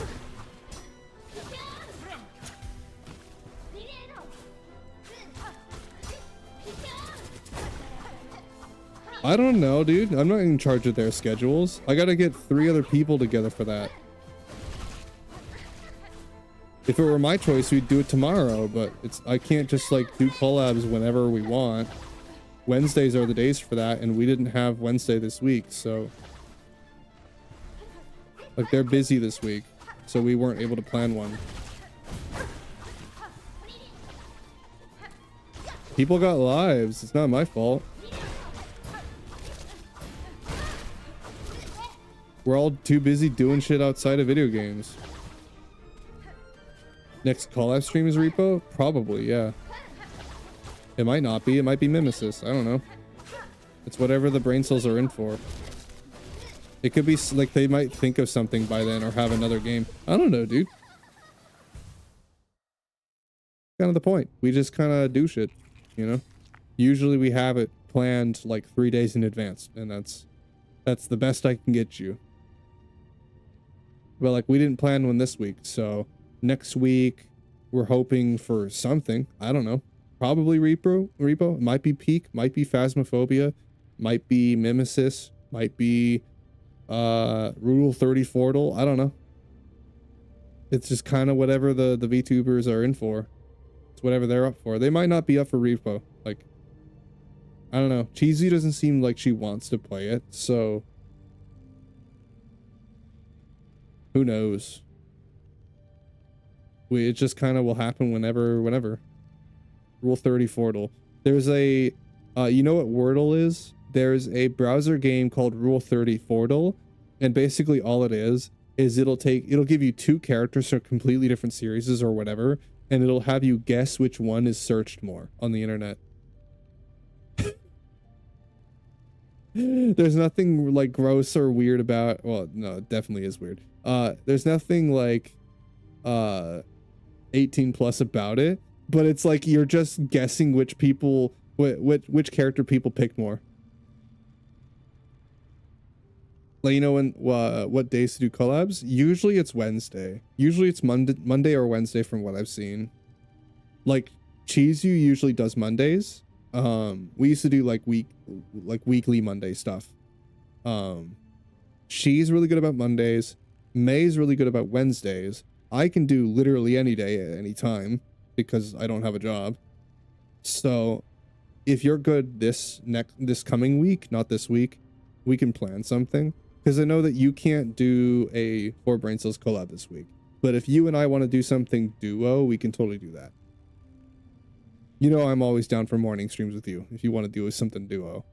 I don't know, dude. I'm not in charge of their schedules. I gotta get 3 other people together for that. If it were my choice, we'd do it tomorrow, but I can't just like do collabs whenever we want. Wednesdays are the days for that, and we didn't have Wednesday this week, so like they're busy this week, so we weren't able to plan one. People got lives. It's not my fault. We're all too busy doing shit outside of video games. Next collab stream is Repo? Probably, yeah. It might not be. It might be Mimesis. I don't know. It's whatever the brain cells are in for. It could be like they might think of something by then or have another game. I don't know, dude. Kind of the point. We just kind of do shit, you know? Usually we have it planned like 3 days in advance, and that's the best I can get you. But like, we didn't plan one this week, so next week we're hoping for something. I don't know. Probably Repo. It might be Peak, might be Phasmophobia, might be Mimesis, might be Rule 30 Fortal. I don't know. It's just kind of whatever the VTubers are in for. It's whatever they're up for. They might not be up for Repo. Like, I don't know. Cheesy doesn't seem like she wants to play it, so who knows? It just kind of will happen whenever. Rule 30 Fortal. There's a, you know what Wordle is? There's a browser game called Rule 30 Fortal, and basically all it is it'll give you 2 characters from completely different series or whatever, and it'll have you guess which one is searched more on the internet. There's nothing like gross or weird about, well, no, it definitely is weird. There's nothing like 18 plus about it, but it's like you're just guessing which character people pick more. Like, you know, when what days to do collabs? Usually it's Wednesday. Usually it's Monday or Wednesday from what I've seen. Like, Cheese usually does Mondays. We used to do like weekly Monday stuff. She's really good about Mondays. May's really good about Wednesdays. I can do literally any day at any time because I don't have a job. So if you're good this coming week, not this week, we can plan something. Because I know that you can't do a 4Braincells collab this week. But if you and I want to do something duo, we can totally do that. You know, I'm always down for morning streams with you if you want to do something duo.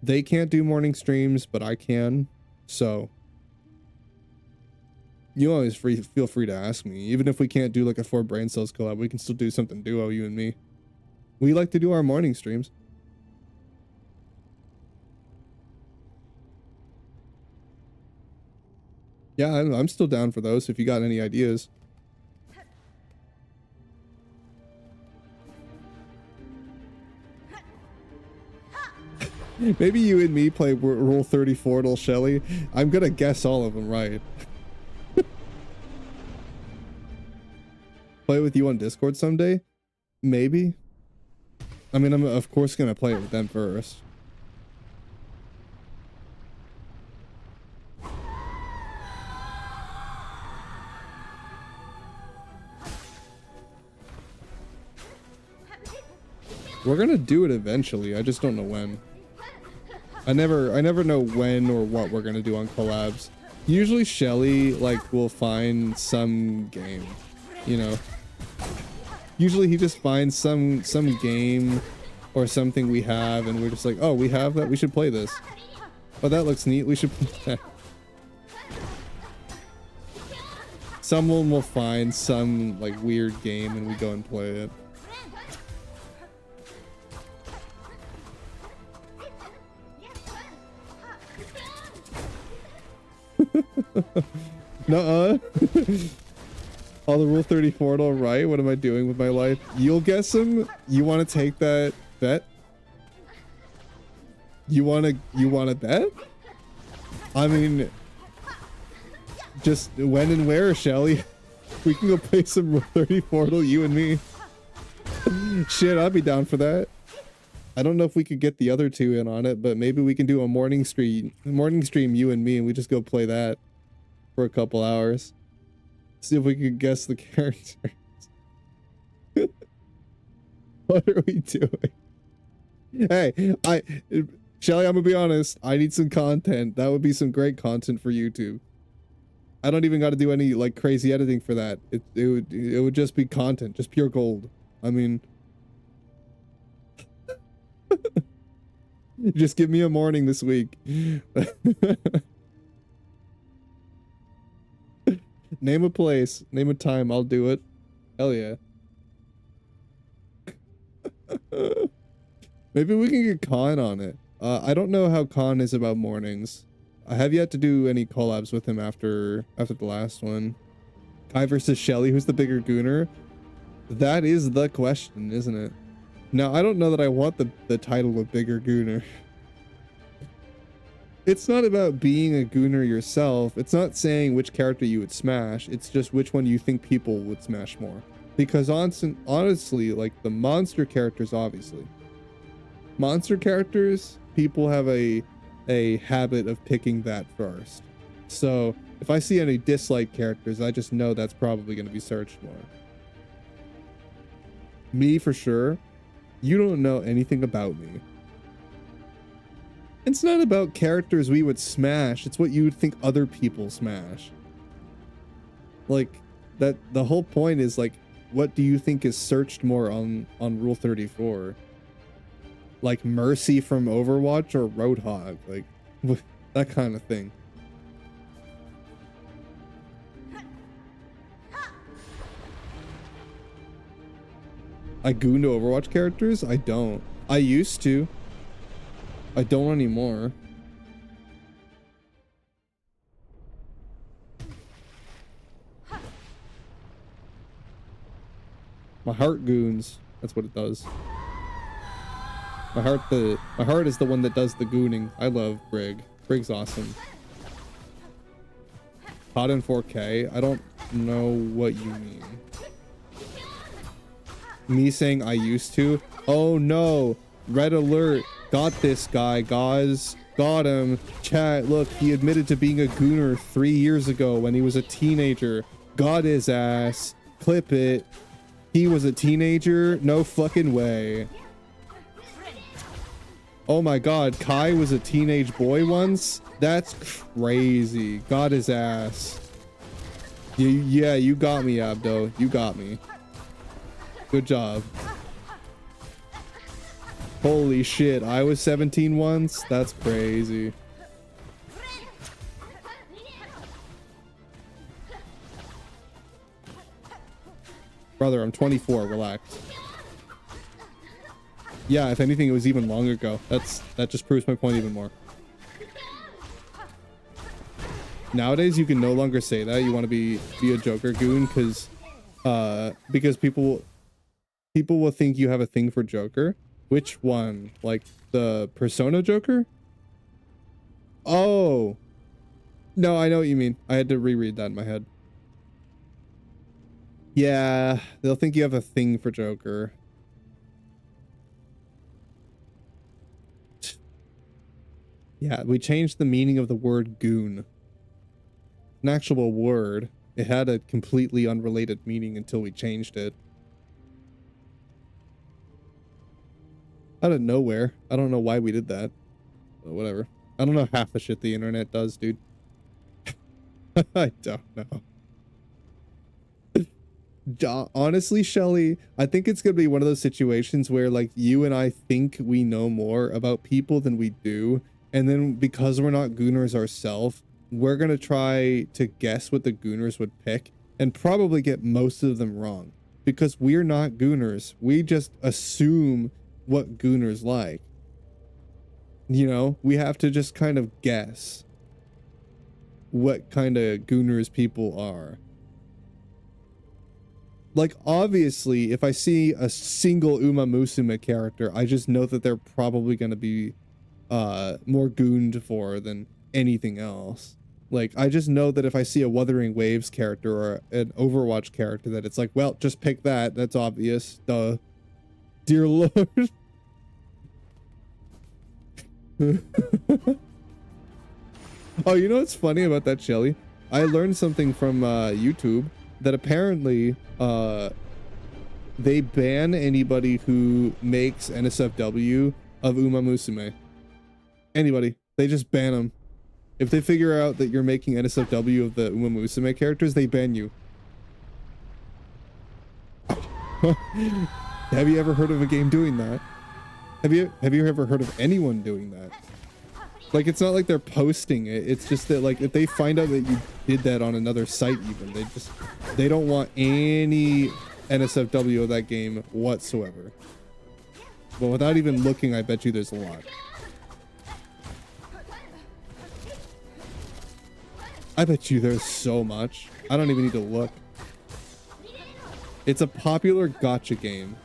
They can't do morning streams, but I can. So You always feel free to ask me. Even if we can't do like a 4Braincells collab, we can still do something duo, you and me. We like to do our morning streams. Yeah, I'm still down for those if you got any ideas. Maybe you and me play Rule 34 till Shelly. I'm gonna guess all of them right. Play with you on Discord someday? Maybe. I mean, I'm of course gonna play it with them first. We're gonna do it eventually. I just don't know when. I never know when or what we're gonna do on collabs. Usually Shelly like will find some game, you know. Usually he just finds some game or something we have and we're just like, oh, we have that, we should play this. Oh, that looks neat, we should play that. Someone will find some like weird game and we go and play it. Nuh-uh. All the Rule 34 all right. What am I doing with my life? You'll guess them. You want to take that bet? You want to bet? I mean, just when and where, Shelly? We can go play some Rule 34, you and me. Shit, I'd be down for that. I don't know if we could get the other two in on it, but maybe we can do a morning stream, you and me, and we just go play that for a couple hours. See if we can guess the characters. What are we doing? Hey, Shelly, I'm gonna be honest. I need some content. That would be some great content for YouTube. I don't even got to do any like crazy editing for that. It would just be content, just pure gold. I mean, just give me a morning this week. Name a place, name a time, I'll do it. Hell yeah. Maybe we can get Khan on it. I don't know how Khan is about mornings. I have yet to do any collabs with him after the last one. Kai versus Shelly, who's the bigger gooner? That is the question, isn't it? Now, I don't know that I want the title of bigger gooner. It's not about being a gooner yourself. It's not saying which character you would smash. It's just which one you think people would smash more. Because honestly, like the monster characters, obviously. Monster characters, people have a habit of picking that first. So if I see any dislike characters, I just know that's probably going to be searched more. Me for sure. You don't know anything about me. It's not about characters we would smash. It's what you would think other people smash. Like that, the whole point is like, what do you think is searched more on Rule 34? Like Mercy from Overwatch or Roadhog? Like that kind of thing. I goon to Overwatch characters? I don't. I used to. I don't anymore. My heart goons. That's what it does. My heart is the one that does the gooning. I love Brig. Brig's awesome. Hot in 4K. I don't know what you mean. Me saying I used to? Oh no. Red alert. Got this guy, guys. Got him. Chat, look, he admitted to being a gooner 3 years ago when he was a teenager. Got his ass. Clip it. He was a teenager? No fucking way. Oh my god, Kai was a teenage boy once? That's crazy. Got his ass. Yeah, you got me, Abdo. You got me. Good job. Holy shit, I was 17 once? That's crazy. Brother, I'm 24. Relax. Yeah, if anything, it was even longer ago. That just proves my point even more. Nowadays, you can no longer say that you want to be a Joker goon because people will think you have a thing for Joker. Which one? Like the Persona Joker? Oh. No, I know what you mean. I had to reread that in my head. Yeah, they'll think you have a thing for Joker. Yeah, we changed the meaning of the word goon. An actual word. It had a completely unrelated meaning until we changed it. Out of nowhere. I don't know why we did that. But whatever. I don't know half the shit the internet does, dude. I don't know. Honestly, Shelly, I think it's gonna be one of those situations where like you and I think we know more about people than we do, and then because we're not gooners ourselves, we're gonna try to guess what the gooners would pick and probably get most of them wrong because we're not gooners. We just assume what gooners like. You know, we have to just kind of guess what kind of gooners people are. Like, obviously, if I see a single Uma Musume character, I just know that they're probably going to be more gooned for than anything else. Like, I just know that if I see a Wuthering Waves character or an Overwatch character, that it's like, well, just pick that. That's obvious. Duh. Dear Lord. Oh, you know what's funny about that, Shelly? I learned something from YouTube that apparently they ban anybody who makes NSFW of Uma Musume. Anybody. They just ban them. If they figure out that you're making NSFW of the Uma Musume characters, they ban you. Have you ever heard of a game doing that? Have you ever heard of anyone doing that? Like, it's not like they're posting it. It's just that, like, if they find out that you did that on another site even, they don't want any NSFW of that game whatsoever. But without even looking, I bet you there's a lot. I bet you there's so much. I don't even need to look. It's a popular gacha game.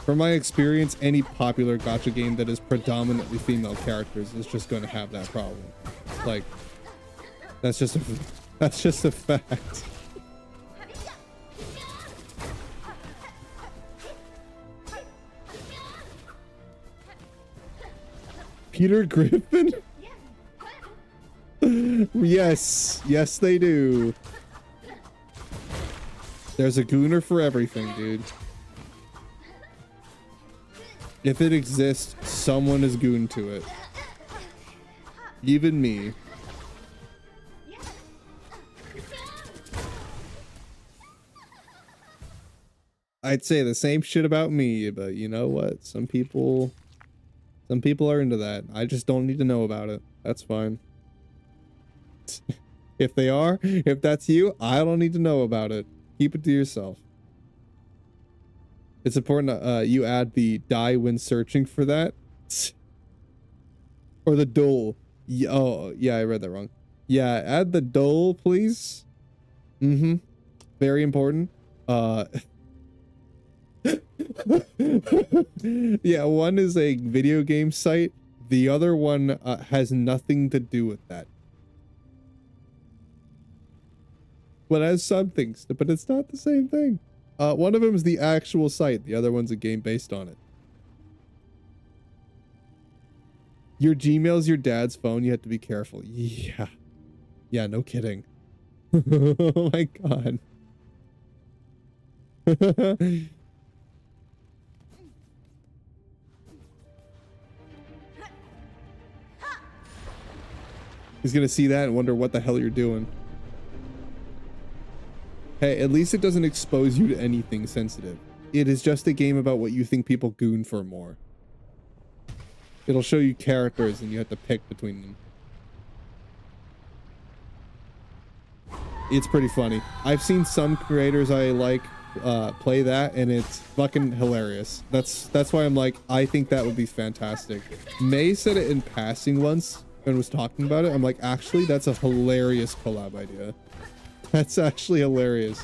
From my experience, any popular gacha game that is predominantly female characters is just going to have that problem. Like, that's just a fact. Peter Griffin? Yes, yes they do. There's a gooner for everything, dude. If it exists, someone is goon to it. Even me. I'd say the same shit about me, but you know what? Some people are into that. I just don't need to know about it. That's fine. If they are, if that's you, I don't need to know about it. Keep it to yourself. It's important you add the die when searching for that. Or the duel. Oh, yeah, I read that wrong. Yeah, add the duel, please. Mm-hmm. Very important. Yeah, one is a video game site. The other one has nothing to do with that. Well, it has some things, but it's not the same thing. One of them is the actual site. The other one's a game based on it. Your Gmail's your dad's phone. You have to be careful. Yeah. Yeah, no kidding. Oh my god. He's gonna see that and wonder what the hell you're doing. Hey, at least it doesn't expose you to anything sensitive. It is just a game about what you think people goon for more. It'll show you characters and you have to pick between them. It's pretty funny. I've seen some creators I like play that, and it's fucking hilarious. That's why I'm like, I think that would be fantastic. May said it in passing once and was talking about it. I'm like, actually, that's a hilarious collab idea. That's actually hilarious.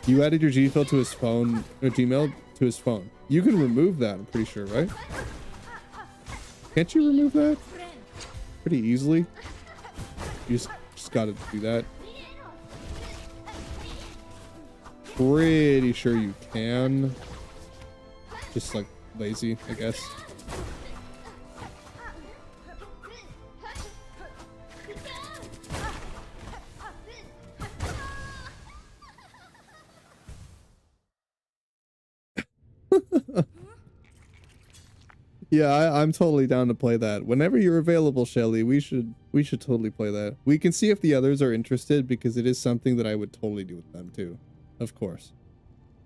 You added your Gmail to his phone, or Gmail to his phone. You can remove that, I'm pretty sure, right? Can't you remove that? Pretty easily. You just gotta do that. Pretty sure you can. Just like lazy, I guess. Yeah, I'm totally down to play that. Whenever you're available, Shelly, we should totally play that. We can see if the others are interested, because it is something that I would totally do with them too. Of course.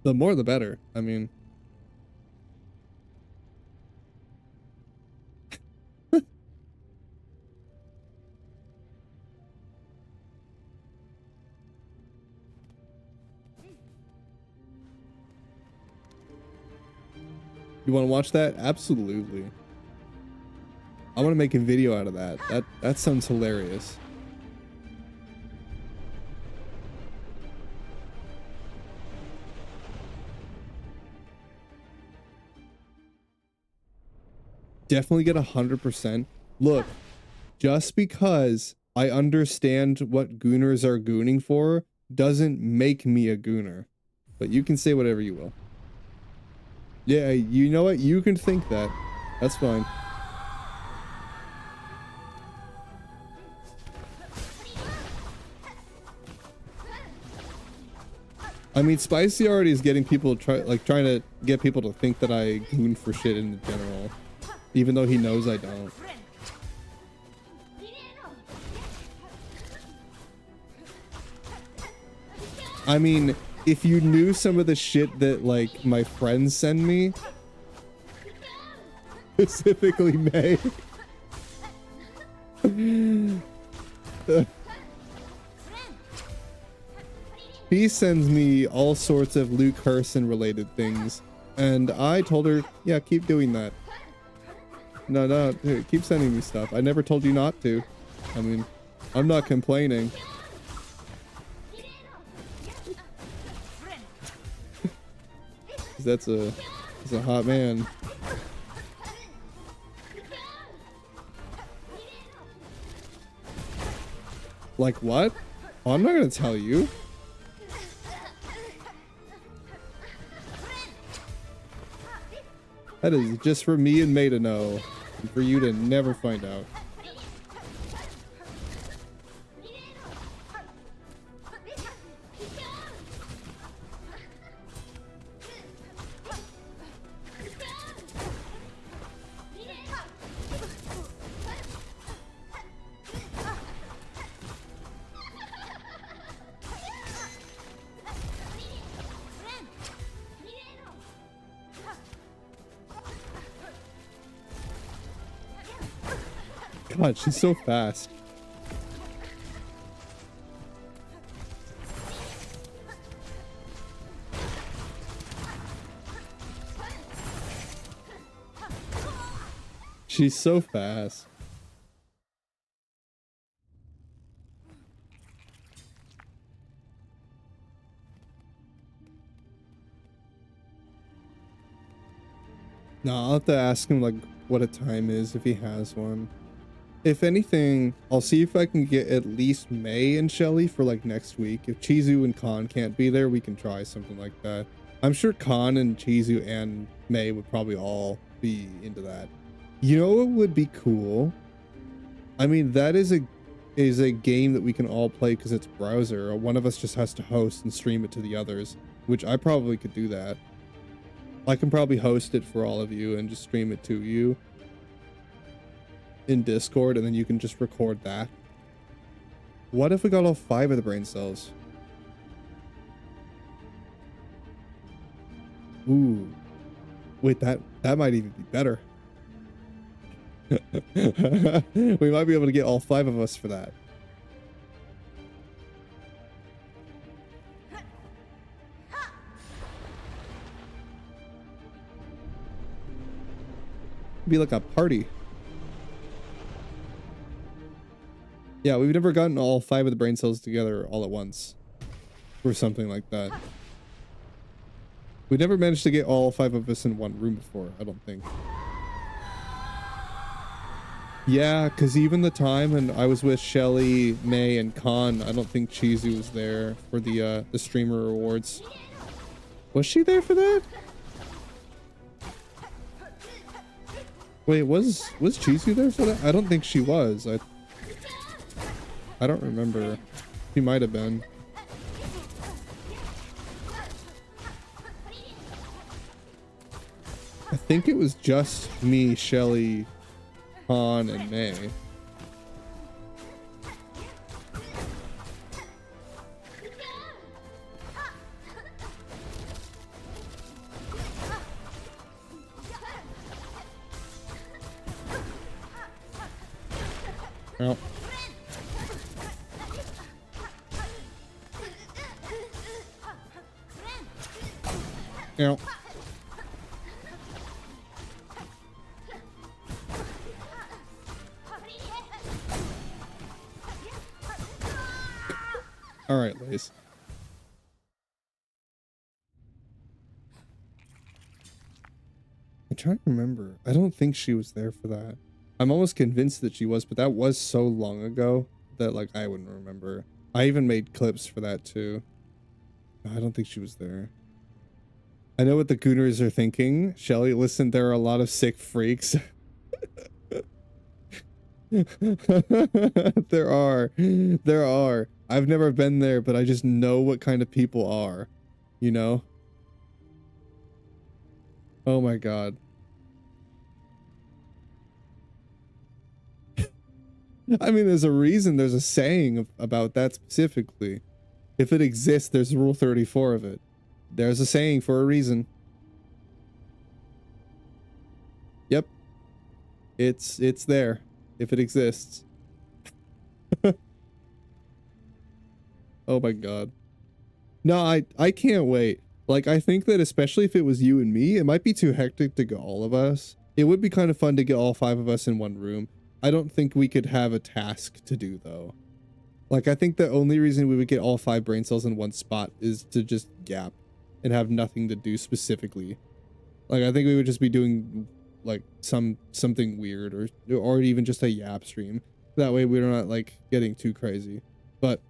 The more the better. I mean, you want to watch that? Absolutely. I want to make a video out of that. That sounds hilarious. Definitely get 100%. Look, just because I understand what gooners are gooning for doesn't make me a gooner. But you can say whatever you will. Yeah, you know what? You can think that. That's fine. I mean, Spicy already is getting people trying to get people to think that I goon for shit in general, even though he knows I don't. I mean, if you knew some of the shit that like my friends send me, specifically May. He sends me all sorts of Luke Herson related things, and I told her, yeah, keep doing that. No, dude, keep sending me stuff. I never told you not to. I mean, I'm not complaining. That's a hot man. Like what? Oh, I'm not gonna tell you. That is just for me and May to know, and for you to never find out. God, she's so fast. She's so fast. No, I'll have to ask him like what a time is if he has one. If anything, I'll see if I can get at least May and Shelly for like next week. If Chizu and Khan can't be there, we can try something like that. I'm sure Khan and Chizu and May would probably all be into that. You know what would be cool? I mean, that is a game that we can all play because it's browser. Or one of us just has to host and stream it to the others, which I probably could do that. I can probably host it for all of you and just stream it to you in Discord, and then you can just record that. What if we got all 5 of the brain cells? Ooh. Wait, that might even be better. We might be able to get all 5 of us for that. be like a party. Yeah, we've never gotten all 5 of the brain cells together all at once. Or something like that. We never managed to get all 5 of us in one room before, I don't think. Yeah, because even the time when I was with Shelly, May, and Khan, I don't think Chizu was there for the streamer rewards. Was she there for that? Wait, was Chizu there for that? I don't think she was. I don't remember. She might have been. I think it was just me, Shelly, Han, and May. Oh. Ow. All right, Lace. I'm trying to remember. I don't think she was there for that. I'm almost convinced that she was, but that was so long ago that like I wouldn't remember. I even made clips for that too. I don't think she was there. I know what the Gooners are thinking. Shelly, listen, there are a lot of sick freaks. There are. I've never been there, but I just know what kind of people are, you know? Oh my god. I mean, there's a reason, there's a saying about that specifically. If it exists, there's rule 34 of it. There's a saying for a reason. Yep. It's there. If it exists. Oh my god. No, I can't wait. Like, I think that especially if it was you and me, it might be too hectic to get all of us. It would be kind of fun to get all 5 of us in one room. I don't think we could have a task to do, though. Like, I think the only reason we would get all 5 brain cells in one spot is to just gap and have nothing to do specifically. Like, I think we would just be doing, like, something weird or even just a yap stream. That way we're not, like, getting too crazy. But,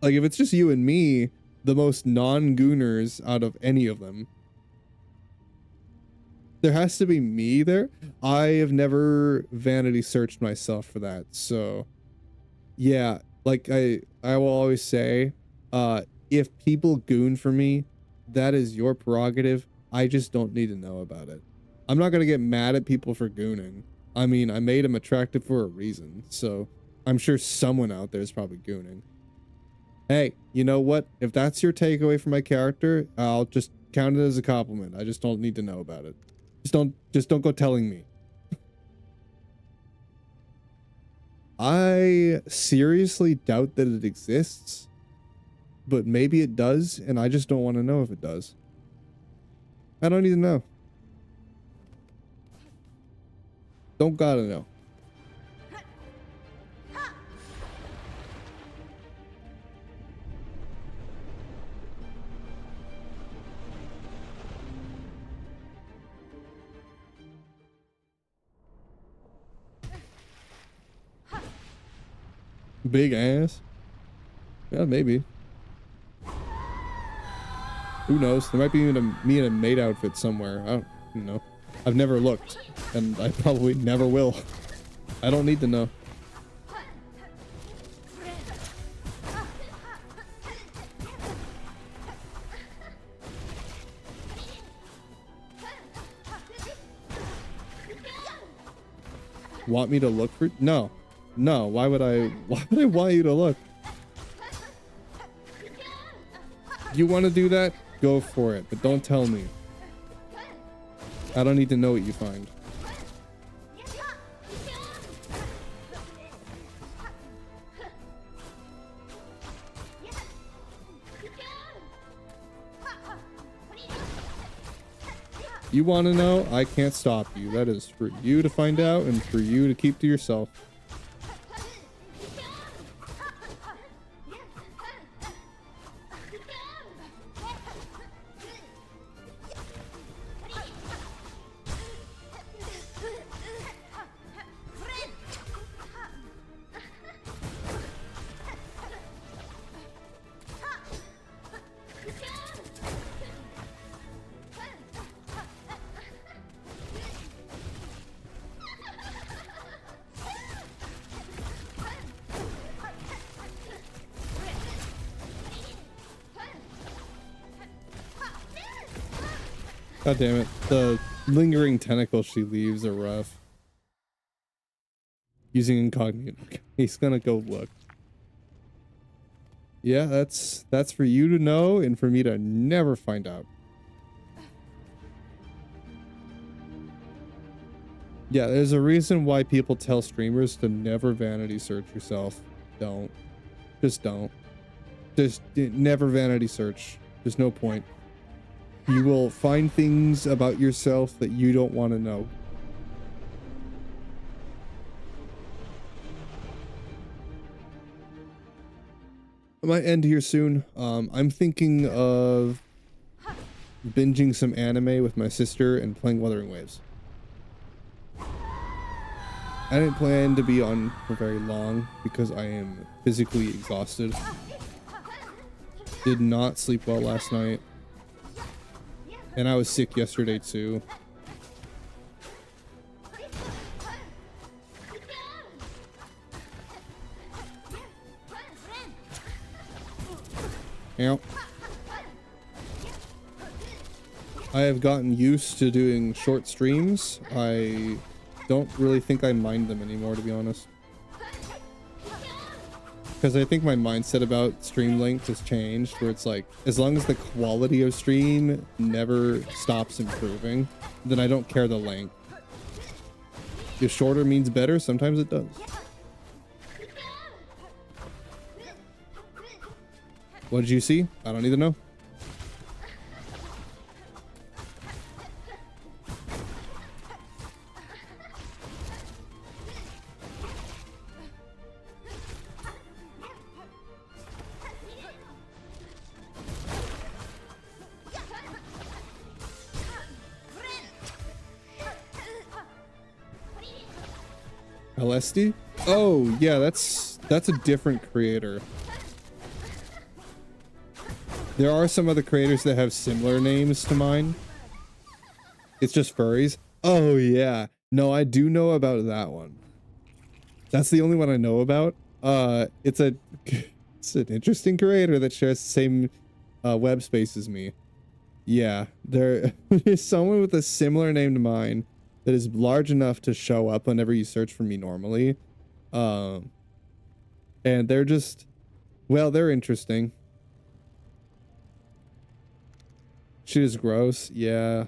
like, if it's just you and me, the most non-gooners out of any of them, there has to be me there. I have never vanity searched myself for that, so yeah, like I will always say, if people goon for me, that is your prerogative. I just don't need to know about it. I'm not gonna get mad at people for gooning. I mean, I made them attractive for a reason, so I'm sure someone out there is probably gooning. Hey, you know what? If that's your takeaway from my character, I'll just count it as a compliment. I just don't need to know about it. Just don't go telling me. I seriously doubt that it exists, but maybe it does, and I just don't want to know if it does. I don't need to know. Don't gotta know. Big ass? Yeah, maybe. Who knows? There might be even me in a maid outfit somewhere. I don't know. I've never looked, and I probably never will. I don't need to know. Want me to look for? No. No, why would I want you to look? You want to do that? Go for it, but don't tell me. I don't need to know what you find. You want to know? I can't stop you. That is for you to find out and for you to keep to yourself. God damn it. The lingering tentacles she leaves are rough. Using incognito. He's gonna go look. Yeah, that's for you to know and for me to never find out. Yeah, there's a reason why people tell streamers to never vanity search yourself. Don't. Just don't. Just never vanity search. There's no point. You will find things about yourself that you don't want to know. I might end here soon. I'm thinking of binging some anime with my sister and playing Wuthering Waves. I didn't plan to be on for very long because I am physically exhausted. Did not sleep well last night. And I was sick yesterday too. Ow. I have gotten used to doing short streams. I don't really think I mind them anymore, to be honest. Because I think my mindset about stream length has changed, where it's like, as long as the quality of stream never stops improving, then I don't care the length. If shorter means better, sometimes it does. What did you see? I don't even know. LSD? Oh, yeah, that's a different creator. There are some other creators that have similar names to mine. It's just furries. Oh, yeah. No, I do know about that one. That's the only one I know about. It's an interesting creator that shares the same web space as me. Yeah, there is someone with a similar name to mine that is large enough to show up whenever you search for me normally. And they're just, well, they're interesting. Shit is gross. Yeah.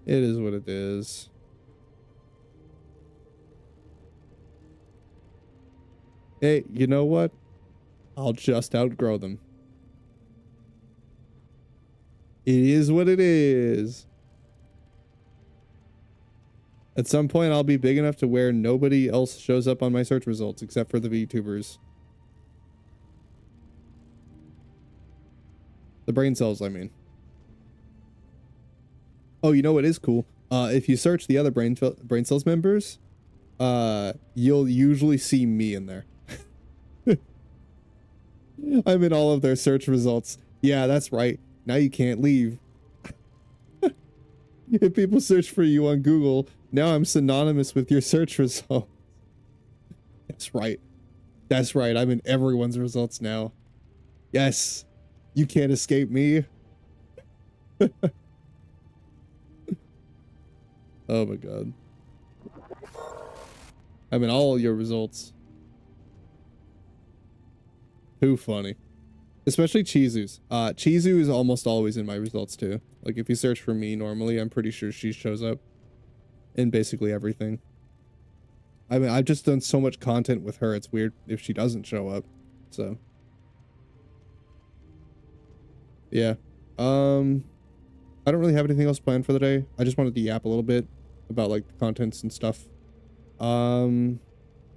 It is what it is. Hey, you know what? I'll just outgrow them. It is what it is. At some point, I'll be big enough to where nobody else shows up on my search results except for the VTubers. The brain cells, I mean. Oh, you know what is cool? If you search the other brain cells members, you'll usually see me in there. I'm in all of their search results. Yeah, that's right. Now you can't leave. If people search for you on Google, now I'm synonymous with your search results. That's right. That's right. I'm in everyone's results now. Yes. You can't escape me. Oh my god. I'm in all your results. Too funny. Especially Chizu's. Chizu is almost always in my results too. Like if you search for me normally, I'm pretty sure she shows up in basically everything. I mean, I've just done so much content with her, it's weird if she doesn't show up. So yeah. I I don't really have anything else planned for the day. I just wanted to yap a little bit about like the contents and stuff. I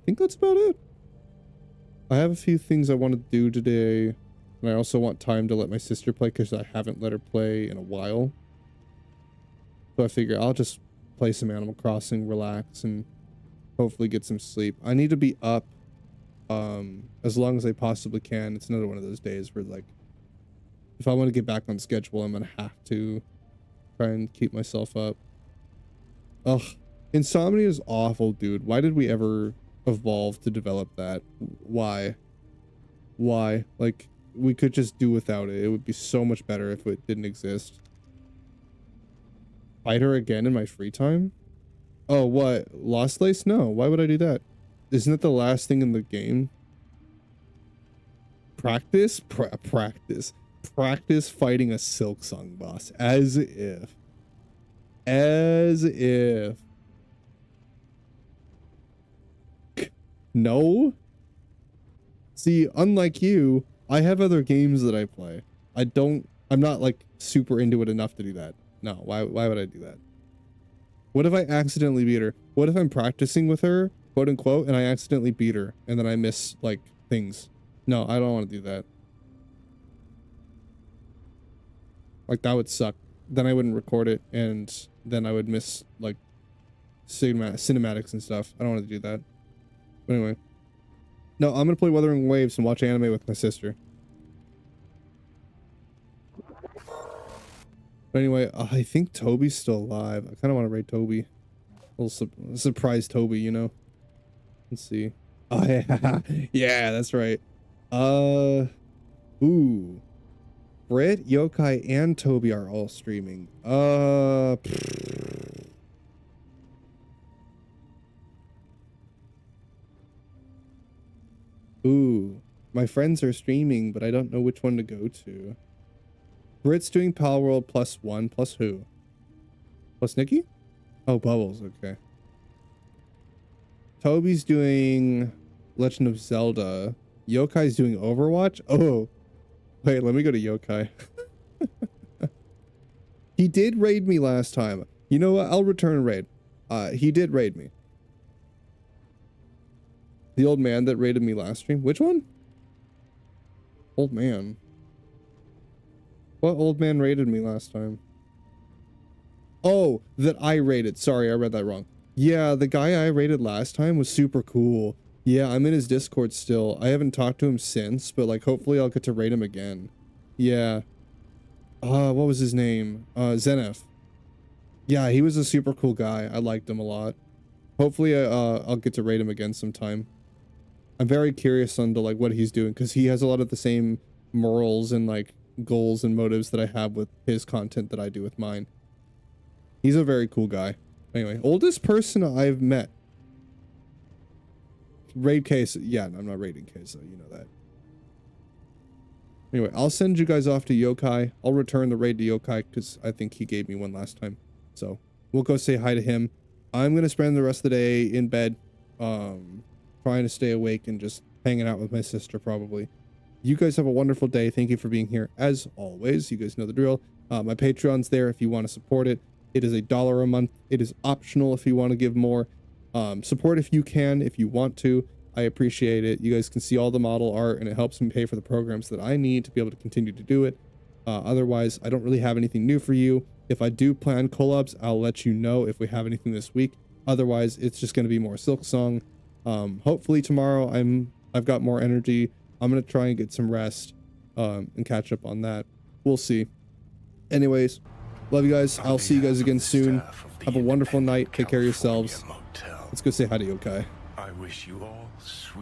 think that's about it. I have a few things I want to do today, and I also want time to let my sister play because I haven't let her play in a while. So I figure I'll just play some Animal Crossing, relax, and hopefully get some sleep. I need to be up as long as I possibly can. It's another one of those days where, like, if I want to get back on schedule, I'm gonna have to try and keep myself up. Ugh, insomnia is awful, dude. Why did we ever evolve to develop that? Why? Like, we could just do without it. It would be so much better if it didn't exist. Fight her again in my free time? Oh, what? Lost Lace? No, why would I do that? Isn't it the last thing in the game? Practice? Practice fighting a Silksong boss. As if. No? See, unlike you, I have other games that I play. I'm not like super into it enough to do that. No, why would I do that? What if I accidentally beat her? What if I'm practicing with her, quote unquote, and I accidentally beat her and then I miss like things? No, I don't want to do that. Like, that would suck. Then I wouldn't record it, and then I would miss like cinematics and stuff. I don't want to do that. But anyway, no, I'm gonna play Wuthering Waves and watch anime with my sister. But anyway, I think Toby's still alive. I kind of want to raid Toby. A little surprise Toby, you know. Let's see. Oh yeah, yeah, that's right. Ooh, Britt, Yokai, and Toby are all streaming. Ooh, my friends are streaming, but I don't know which one to go to. Britt's doing Palworld +1 plus who? Plus Nikki? Oh, Bubbles, okay. Toby's doing Legend of Zelda. Yokai's doing Overwatch? Oh, wait, let me go to Yokai. He did raid me last time. You know what? I'll return a raid. He did raid me. The old man that raided me last stream. Which one? Old man. What old man raided me last time? Oh, that I raided. Sorry, I read that wrong. Yeah, the guy I raided last time was super cool. Yeah, I'm in his Discord still. I haven't talked to him since, but like hopefully I'll get to raid him again. Yeah. What was his name? Zenef. Yeah, he was a super cool guy. I liked him a lot. Hopefully I'll get to raid him again sometime. I'm very curious on like what he's doing because he has a lot of the same morals and like goals and motives that I have with his content that I do with mine. He's a very cool guy. Anyway, oldest person I've met. Raid Queso. Yeah, I'm not raiding Queso, you know that. Anyway, I'll send you guys off to Yokai. I'll return the raid to Yokai because I think he gave me one last time. So we'll go say hi to him. I'm gonna spend the rest of the day in bed, trying to stay awake and just hanging out with my sister probably. You guys have a wonderful day. Thank you for being here. As always, you guys know the drill. My Patreon's there if you want to support it. It is $1 a month. It is optional if you want to give more. Support if you can, if you want to. I appreciate it. You guys can see all the model art and it helps me pay for the programs that I need to be able to continue to do it. Otherwise, I don't really have anything new for you. If I do plan collabs, I'll let you know if we have anything this week. Otherwise, it's just going to be more Silksong. Hopefully tomorrow I've got more energy. I'm going to try and get some rest and catch up on that. We'll see. Anyways, love you guys. I'll see you guys again soon. Have a wonderful night. Take care of yourselves. Let's go say hi to Yokai. I wish you all sweet